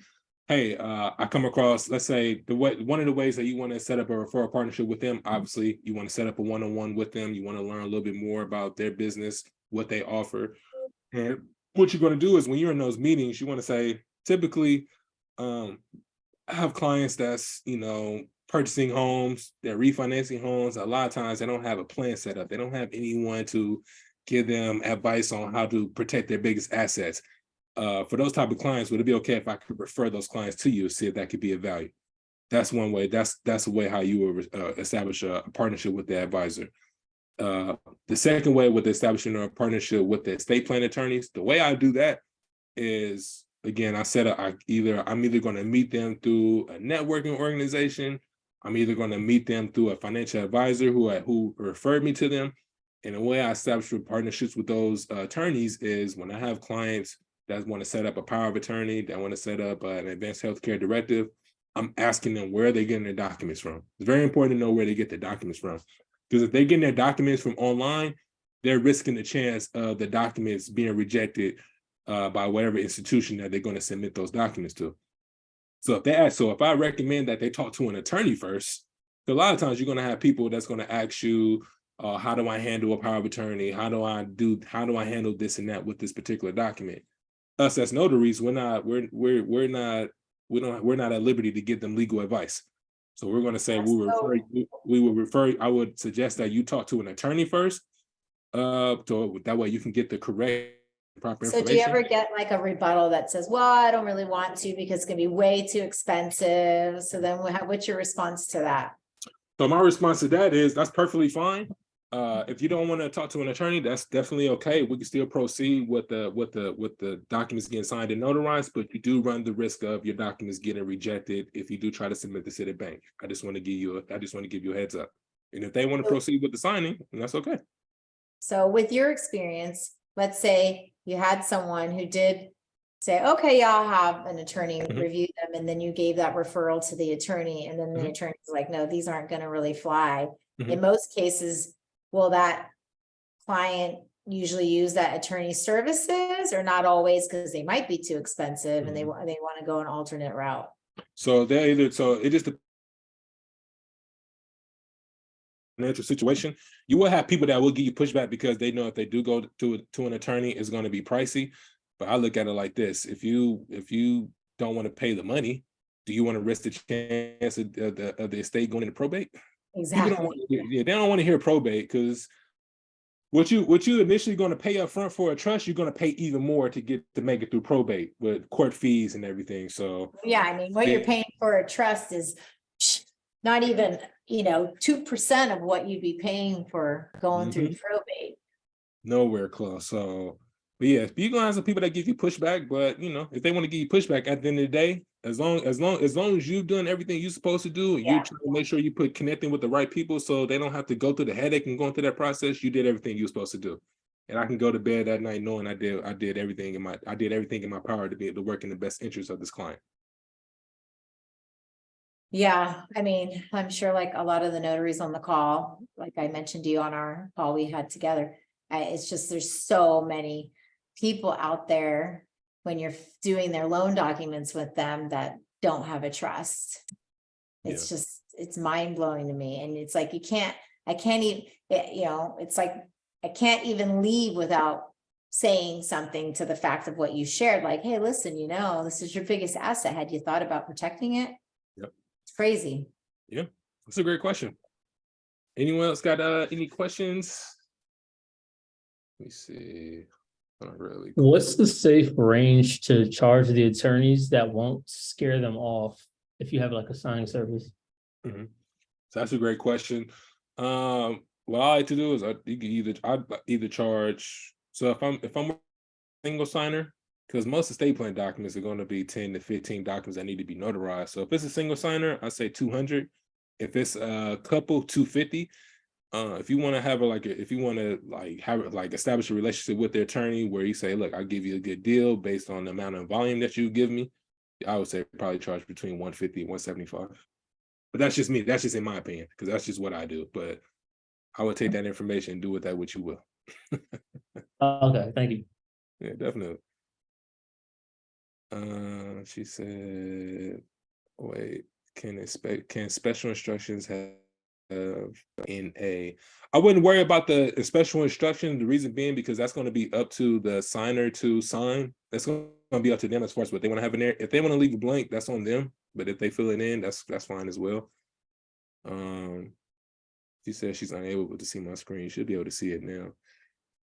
hey, I come across, let's say one of the ways that you want to set up a referral partnership with them, obviously you want to set up a one-on-one with them. You want to learn a little bit more about their business, what they offer. And what you're going to do is when you're in those meetings, you want to say, typically, I have clients that's, purchasing homes, they're refinancing homes. A lot of times they don't have a plan set up. They don't have anyone to give them advice on how to protect their biggest assets. For those type of clients, would it be okay if I could refer those clients to you, see if that could be of value? That's one way. That's a way how you would establish a partnership with the advisor. The second way with establishing a partnership with the estate plan attorneys, the way I do that is again, I said I'm either going to meet them through a networking organization. I'm either going to meet them through a financial advisor who referred me to them. And the way I establish partnerships with those attorneys is when I have clients that want to set up a power of attorney, that want to set up an advanced healthcare directive, I'm asking them where they're getting their documents from. It's very important to know where they get their documents from. Because if they're getting their documents from online, they're risking the chance of the documents being rejected by whatever institution that they're going to submit those documents to. So if I recommend that they talk to an attorney first, a lot of times you're going to have people that's going to ask you, how do I handle a power of attorney? How do I handle this and that with this particular document? Us as notaries, we're not at liberty to give them legal advice. So we're going to say I would suggest that you talk to an attorney first, so that way you can get the correct proper So information. do you ever get like a rebuttal that says, well, I don't really want to because it's gonna be way too expensive? So then what's your response to that? So my response to that is that's perfectly fine. If you don't want to talk to an attorney, that's definitely okay. We can still proceed with the documents getting signed and notarized, but you do run the risk of your documents getting rejected if you do try to submit this to the bank. I just want to give you a heads up. And if they want to proceed with the signing, then that's okay. So with your experience, let's say you had someone who did say, okay, yeah, I'll have an attorney review them, and then you gave that referral to the attorney, and then the attorney's like, no, these aren't going to really fly. In most cases, will that client usually use that attorney's services, or not always, because they might be too expensive and they want to go an alternate route? So it just financial situation. You will have people that will give you pushback because they know if they do go to an attorney, it's going to be pricey. But I look at it like this: if you don't want to pay the money, do you want to risk the chance of the estate going into probate? Exactly. They don't want to hear probate, because what you initially going to pay up front for a trust, you're going to pay even more to make it through probate with court fees and everything. So yeah, I mean, what you're paying for a trust is not even 2% of what you'd be paying for going through probate. Nowhere close. So, but yeah, you're gonna have some people that give you pushback, but if they want to give you pushback at the end of the day, as long as you've done everything you're supposed to do, and you're trying to make sure you connecting with the right people so they don't have to go through the headache and going through that process, you did everything you're supposed to do. And I can go to bed that night knowing I did everything in my power to be able to work in the best interest of this client. Yeah, I mean, I'm sure like a lot of the notaries on the call, like I mentioned to you on our call we had together, it's just there's so many people out there when you're doing their loan documents with them that don't have a trust. It's just, it's mind blowing to me. And it's like, I can't even, it's like, I can't even leave without saying something to the fact of what you shared. Like, hey, listen, this is your biggest asset. Had you thought about protecting it? Yep. It's crazy. Yeah, that's a great question. Anyone else got any questions? Let me see. Not really. What's the safe range to charge the attorneys that won't scare them off if you have like a signing service? So that's a great question. What I like to do is I either charge. So if I'm a single signer, because most estate plan documents are going to be 10 to 15 documents that need to be notarized. So if it's a single signer, I say 200. If it's a couple, 250. If you want to have establish a relationship with the attorney where you say, look, I'll give you a good deal based on the amount of volume that you give me, I would say probably charge between 150 and 175. But that's just me. That's just in my opinion, because that's just what I do. But I would take that information and do with that what you will. Okay, thank you. Yeah, definitely. She said, wait, can special instructions have in a? I wouldn't worry about the special instruction. The reason being because that's going to be up to the signer to sign. That's going to be up to them as far as what they want to have in there. If they want to leave it blank, that's on them. But if they fill it in, that's fine as well. She says she's unable to see my screen. You should be able to see it now.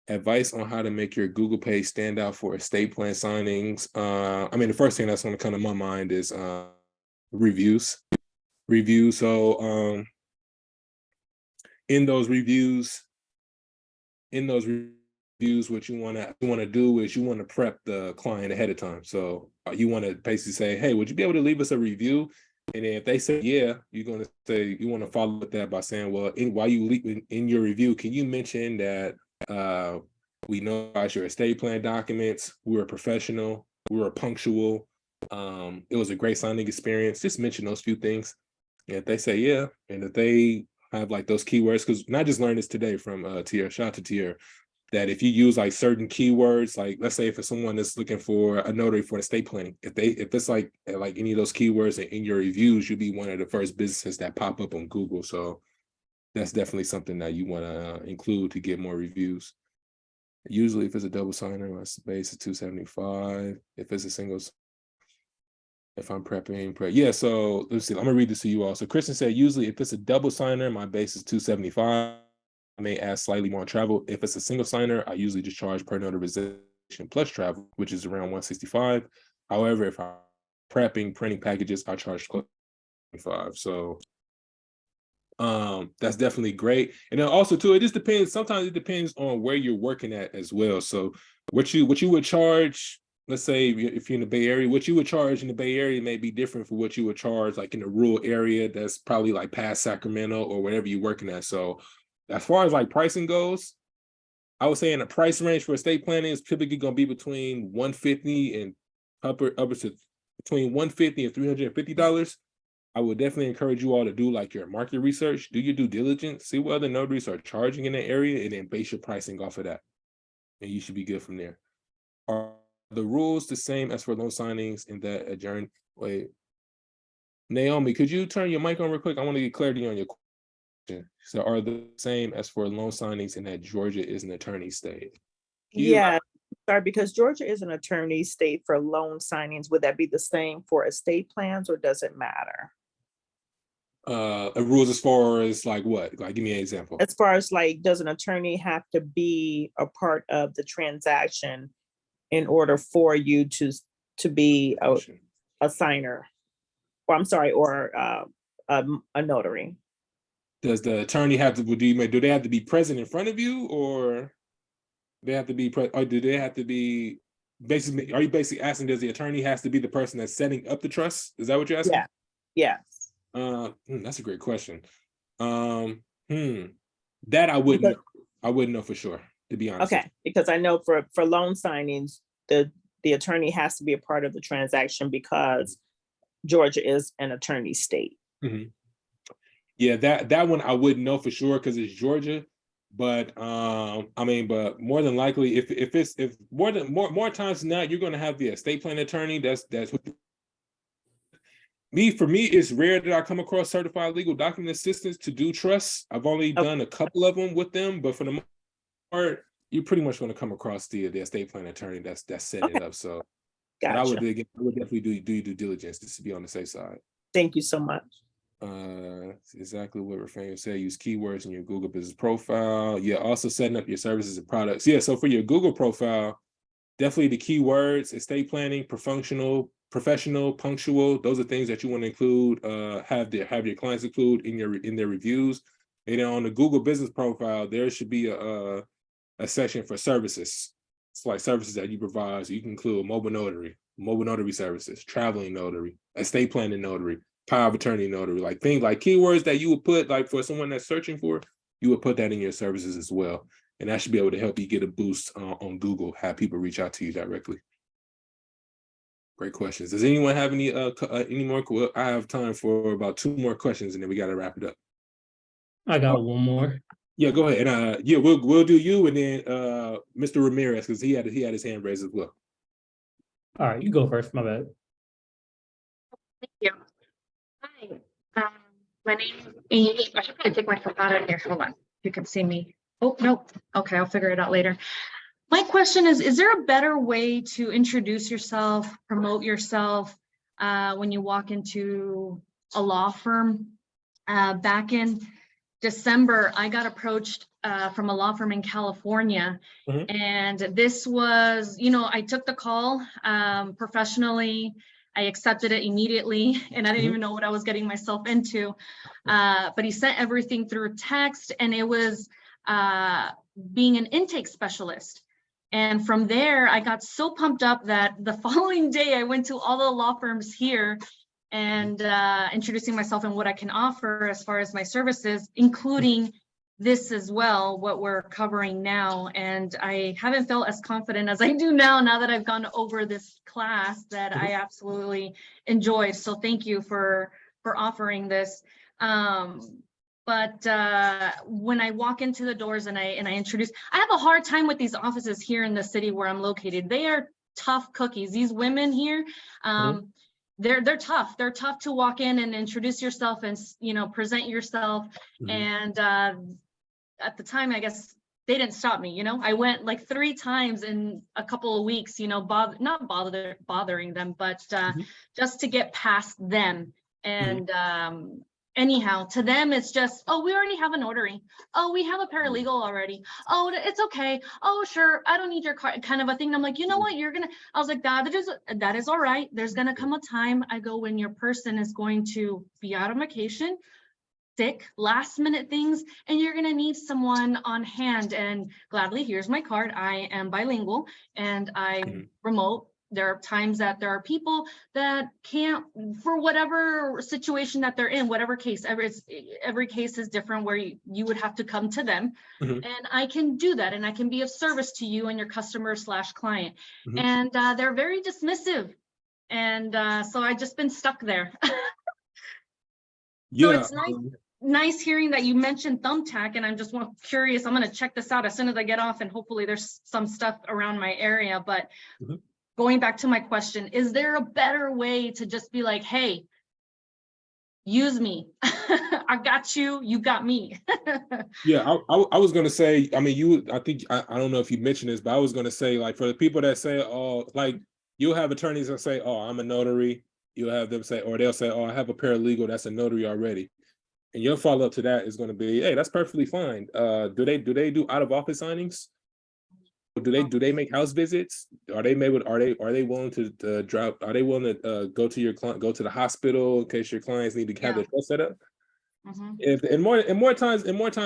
Advice on how to make your Google page stand out for estate plan signings. I mean, the first thing that's going to come to my mind is reviews. So in those reviews, reviews, what you want to do is you want to prep the client ahead of time. So you want to basically say, hey, would you be able to leave us a review? And then if they say yeah, you're going to say you want to follow with that by saying, well, while you leave in your review, can you mention that we know about your estate plan documents, we were professional, we were punctual, it was a great signing experience. Just mention those few things. And if they say yeah, and if they have like those keywords, because I just learned this today from Tier, shout out to Tier, that if you use like certain keywords, like let's say if it's someone that's looking for a notary for estate planning, if it's like any of those keywords in your reviews, you'll be one of the first businesses that pop up on Google. So that's definitely something that you want to include to get more reviews. Usually if it's a double signer, my base is 275. If it's a single, if I'm prepping, yeah, so let's see, I'm gonna read this to you all. So Kristen said, usually if it's a double signer, my base is 275. I may add slightly more travel. If it's a single signer, I usually just charge per notarization plus travel, which is around 165. However, if I'm prepping, printing packages, I charge 25. So that's definitely great. And then also too, it just depends. Sometimes it depends on where you're working at as well. So what you would charge, let's say if you're in the Bay Area, what you would charge in the Bay Area may be different for what you would charge like in a rural area that's probably like past Sacramento or whatever you're working at. So as far as like pricing goes, I would say in a price range for estate planning is typically going to be between 150 and upper to between 150 and $350. I would definitely encourage you all to do like your market research, do your due diligence, see what other notaries are charging in that area, and then base your pricing off of that. And you should be good from there. Are the rules the same as for loan signings in that adjourn? Wait, Naomi, could you turn your mic on real quick? I want to get clarity on your question. So are the same as for loan signings in that Georgia is an attorney state? Yeah, sorry, because Georgia is an attorney state for loan signings. Would that be the same for estate plans or does it matter? Rules as far as like what? Like give me an example. As far as like, does an attorney have to be a part of the transaction in order for you to be a signer? Or I'm sorry, or a notary? Does the attorney have to do they have to be present in front of you, or they have to be or do they have to be basically, are you basically asking, does the attorney has to be the person that's setting up the trust? Is that what you're asking? Yeah. Yes. That's a great question. That I wouldn't know for sure, to be honest. Okay, because I know for loan signings, the attorney has to be a part of the transaction because Georgia is an attorney state. Mm-hmm. Yeah, that one I wouldn't know for sure because it's Georgia. But I mean, but more than likely, if more times than not, you're going to have the estate plan attorney. That's for me, it's rare that I come across certified legal document assistants to do trusts. I've only done a couple of them with them, but for the most part, you're pretty much going to come across the estate plan attorney that's setting it up. So, Gotcha. But I would definitely do due diligence just to be on the safe side. Thank you so much. Exactly what Rafael said. Use keywords in your Google business profile. Yeah, also setting up your services and products. Yeah, so for your Google profile, definitely the keywords: estate planning, professional, punctual. Those are things that you want to include. Have your clients include in their reviews. And then on the Google business profile, there should be a section for services. It's like services that you provide. So you can include mobile notary services, traveling notary, estate planning notary, power of attorney notary, like things like keywords that you would put like for someone that's searching for, you would put that in your services as well. And that should be able to help you get a boost on Google, have people reach out to you directly. Great questions. Does anyone have any more? Well, I have time for about 2 more questions and then we got to wrap it up. I got one more. Yeah, go ahead. And yeah, we'll do you and then Mr. Ramirez, because he had his hand raised as well. All right, you go first. My bad. Thank you. Hi, my name is Amy. I should probably take myself out of here. Hold on. You can see me. Oh, no. Okay, I'll figure it out later. My question is there a better way to introduce yourself, promote yourself when you walk into a law firm? Back in December, I got approached from a law firm in California. Mm-hmm. And this was, I took the call professionally. I accepted it immediately and I didn't even know what I was getting myself into. But he sent everything through text and it was being an intake specialist. And from there, I got so pumped up that the following day I went to all the law firms here and introducing myself and what I can offer as far as my services, including this as well, what we're covering now. And I haven't felt as confident as I do now that I've gone over this class that I absolutely enjoyed. So thank you for offering this. But when I walk into the doors and I introduce, I have a hard time with these offices here in the city where I'm located. They are tough cookies. These women here, they're tough. They're tough to walk in and introduce yourself and, you know, present yourself. And at the time, I guess they didn't stop me. You know, I went like 3 times in a couple of weeks. You know, not bothering them, but just to get past them. And anyhow, to them, it's just, oh, we already have a notary. Oh, we have a paralegal already. Oh, it's okay. Oh, sure. I don't need your card, kind of a thing. And I'm like, you know what? I was like, that is all right. There's going to come a time, I go, when your person is going to be out on vacation, sick, last minute things, and you're going to need someone on hand. And gladly, here's my card. I am bilingual and I'm remote. There are times that there are people that can't, for whatever situation that they're in, whatever case, every case is different, where you would have to come to them. And I can do that, and I can be of service to you and your customer / client. And they're very dismissive. And so I've just been stuck there. So it's nice hearing that you mentioned Thumbtack, and I'm just curious. I'm going to check this out as soon as I get off, and hopefully there's some stuff around my area. But going back to my question, is there a better way to just be like, hey, use me. I got you, you got me. Yeah, I was gonna say, I mean, I think, I don't know if you mentioned this, but I was gonna say, like, for the people that say, oh, like, you'll have attorneys that say, oh, I'm a notary. You'll have them say, or they'll say, oh, I have a paralegal that's a notary already. And your follow-up to that is going to be, hey, that's perfectly fine. Do they do out of office signings? Do they make house visits? Are they willing to drop? Are they willing to go to your client, go to the hospital in case your clients need to have their trust set up? And more times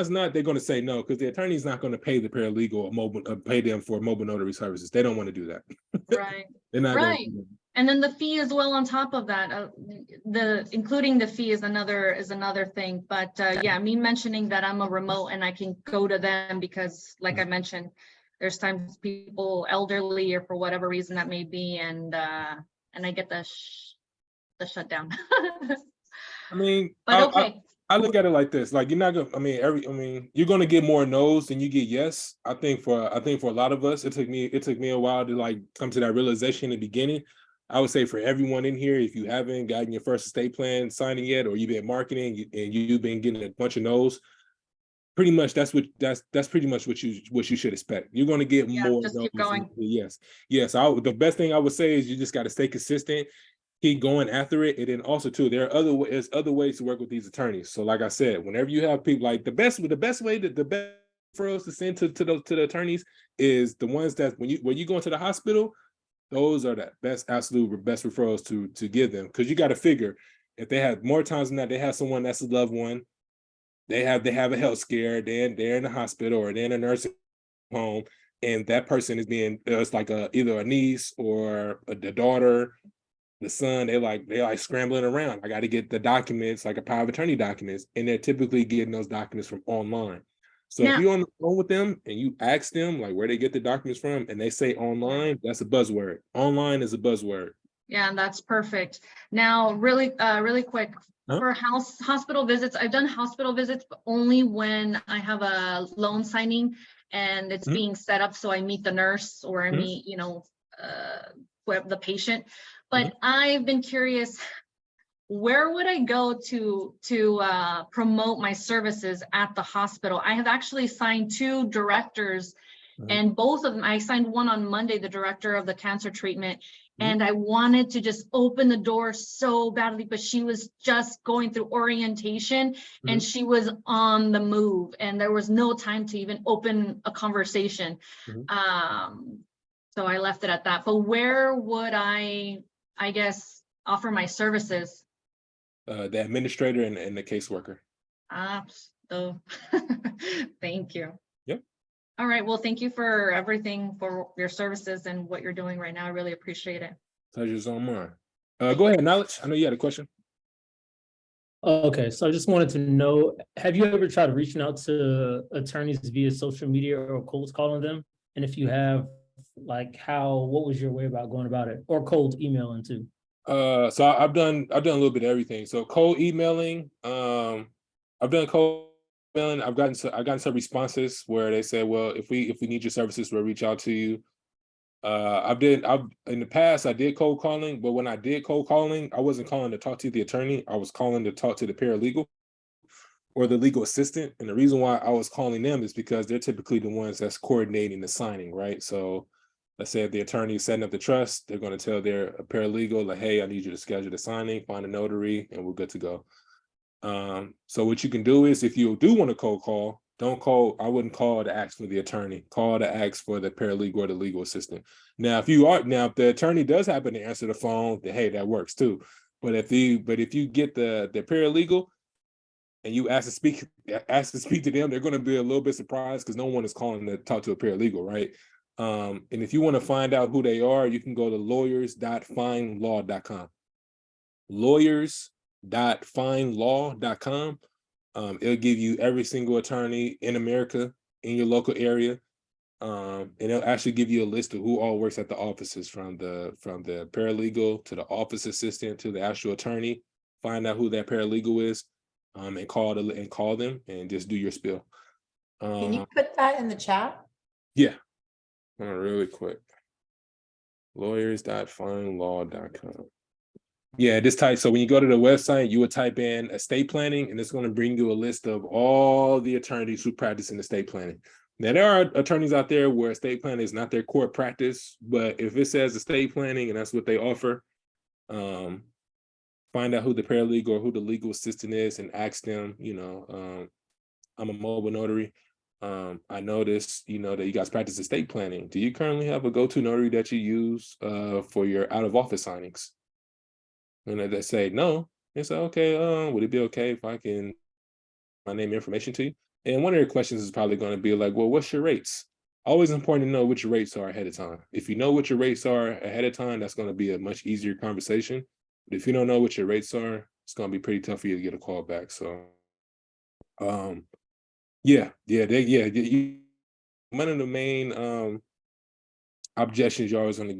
not, they're going to say no, because the attorney's not going to pay the paralegal pay them for mobile notary services. They don't want to do that. Right. They're not right. going to. And then the fee as well on top of that, including the fee is another thing. But yeah, me mentioning that I'm a remote and I can go to them because, like I mentioned, there's times people elderly or for whatever reason that may be, and I get the shutdown. I mean, but okay. I look at it like this: like, you're not gonna. I mean, you're gonna get more no's than you get yes. I think for a lot of us, it took me a while to like come to that realization in the beginning. I would say for everyone in here, if you haven't gotten your first estate plan signing yet, or you've been marketing and you've been getting a bunch of no's, pretty much that's pretty much what you should expect. You're going to get more. Just keep going. Yes. The best thing I would say is you just got to stay consistent, keep going after it, and then also too, there's other ways to work with these attorneys. So like I said, whenever you have people, like the best way for us to send to the attorneys is the ones that when you go into the hospital, those are the absolute best referrals to give them, because you got to figure, if they have more times than that, they have someone that's a loved one, they have a health scare, they're in the hospital or they're in a nursing home, and that person is being, it's like either a niece or the daughter, the son, they like scrambling around. I got to get the documents, like a power of attorney documents, and they're typically getting those documents from online. So if you're on the phone with them and you ask them like where they get the documents from, and they say online, that's a buzzword. Online is a buzzword. Yeah, that's perfect. Now, really quick, for hospital visits, I've done hospital visits, but only when I have a loan signing and it's being set up. So I meet the nurse or I meet, the patient. But I've been curious, where would I go to promote my services at the hospital? I have actually signed 2 directors, and both of them, I signed one on Monday, the director of the cancer treatment, and I wanted to just open the door so badly, but she was just going through orientation and she was on the move, and there was no time to even open a conversation. So I left it at that. But where would I guess, offer my services? The administrator and the caseworker. So thank you. Yep. All right. Well, thank you for everything, for your services and what you're doing right now. I really appreciate it. Pleasure's on mine. Go ahead, Knowledge. I know you had a question. Okay, so I just wanted to know, have you ever tried reaching out to attorneys via social media or cold calling them? And if you have, like what was your way about going about it, or cold emailing too? So I've done a little bit of everything. So cold emailing, I've done cold emailing. I've gotten some responses where they say, well, if we need your services, we'll reach out to you. I've in the past I did cold calling, but when I did cold calling, I wasn't calling to talk to the attorney. I was calling to talk to the paralegal or the legal assistant. And the reason why I was calling them is because they're typically the ones that's coordinating the signing, right? So let's say if the attorney is setting up the trust, they're going to tell their paralegal, like, hey, I need you to schedule the signing, find a notary, and we're good to go. So what you can do is, if you do want to cold call, don't call. I wouldn't call to ask for the attorney. Call to ask for the paralegal or the legal assistant. Now, if the attorney does happen to answer the phone, then hey, that works too. But if you get the paralegal and you ask to speak to them, they're going to be a little bit surprised because no one is calling to talk to a paralegal, right? And if you want to find out who they are, you can go to lawyers.findlaw.com. Lawyers.findlaw.com. It'll give you every single attorney in America in your local area. And it'll actually give you a list of who all works at the offices, from the paralegal to the office assistant to the actual attorney. Find out who that paralegal is, and call them and just do your spiel. Can you put that in the chat? Yeah, really quick. Lawyers.findlaw.com. Yeah, this type. So when you go to the website, you would type in estate planning, and it's going to bring you a list of all the attorneys who practice in estate planning. Now, there are attorneys out there where estate planning is not their core practice, but if it says estate planning and that's what they offer, find out who the paralegal or who the legal assistant is and ask them, I'm a mobile notary. I noticed, that you guys practice estate planning. Do you currently have a go-to notary that you use for your out-of-office signings? And if they say no, they say, okay, would it be okay if I can my name and information to you? And one of your questions is probably going to be like, well, what's your rates? Always important to know what your rates are ahead of time. If you know what your rates are ahead of time, that's going to be a much easier conversation. But if you don't know what your rates are, it's going to be pretty tough for you to get a call back. So, one of the main objections you're always going to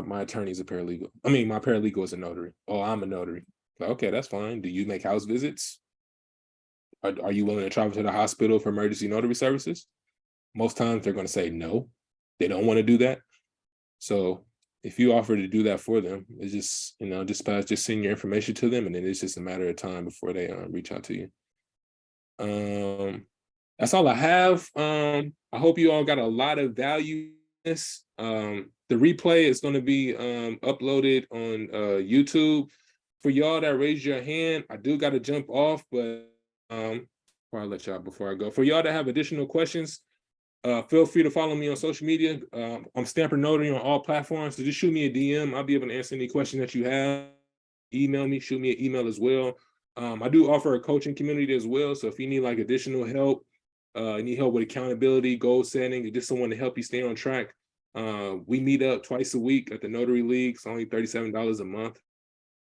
my attorney is a paralegal. I mean, my paralegal is a notary. Oh, I'm a notary. Okay, that's fine. Do you make house visits? Are you willing to travel to the hospital for emergency notary services? Most times they're going to say no. They don't want to do that. So if you offer to do that for them, it's just, just send your information to them, and then it's just a matter of time before they reach out to you. That's all I have. I hope you all got a lot of value in this. The replay is going to be uploaded on YouTube. For y'all that raised your hand, I do got to jump off, but before I go, for y'all that have additional questions, feel free to follow me on social media. I'm Stamper Notary on all platforms, so just shoot me a DM. I'll be able to answer any question that you have. Email me, shoot me an email as well. I do offer a coaching community as well, so if you need like additional help, you need help with accountability, goal setting, or just someone to help you stay on track, we meet up twice a week at the Notary League. It's only $37 a month.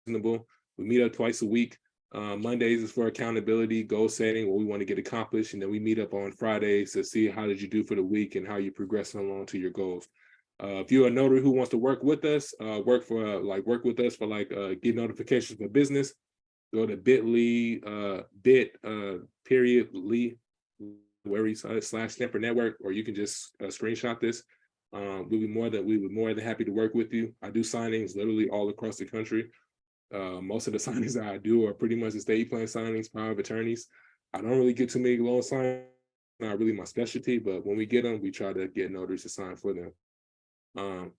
Reasonable. We meet up twice a week. Mondays is for accountability, goal setting, what we want to get accomplished, and then we meet up on Fridays to see how did you do for the week and how you're progressing along to your goals. If you're a notary who wants to work with us, get notifications for business, go to bit.ly, /Stamper Network, or you can just screenshot this. We would more than happy to work with you. I do signings literally all across the country. Most of the signings that I do are pretty much estate plan signings, power of attorneys. I don't really get too many loan signings, not really my specialty, but when we get them, we try to get notaries to sign for them.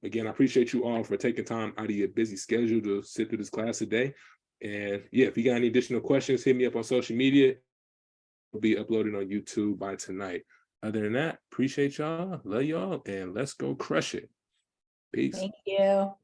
Again, I appreciate you all for taking time out of your busy schedule to sit through this class today. And yeah, if you got any additional questions, hit me up on social media. It'll be uploaded on YouTube by tonight. Other than that, appreciate y'all, love y'all, and let's go crush it. Peace. Thank you.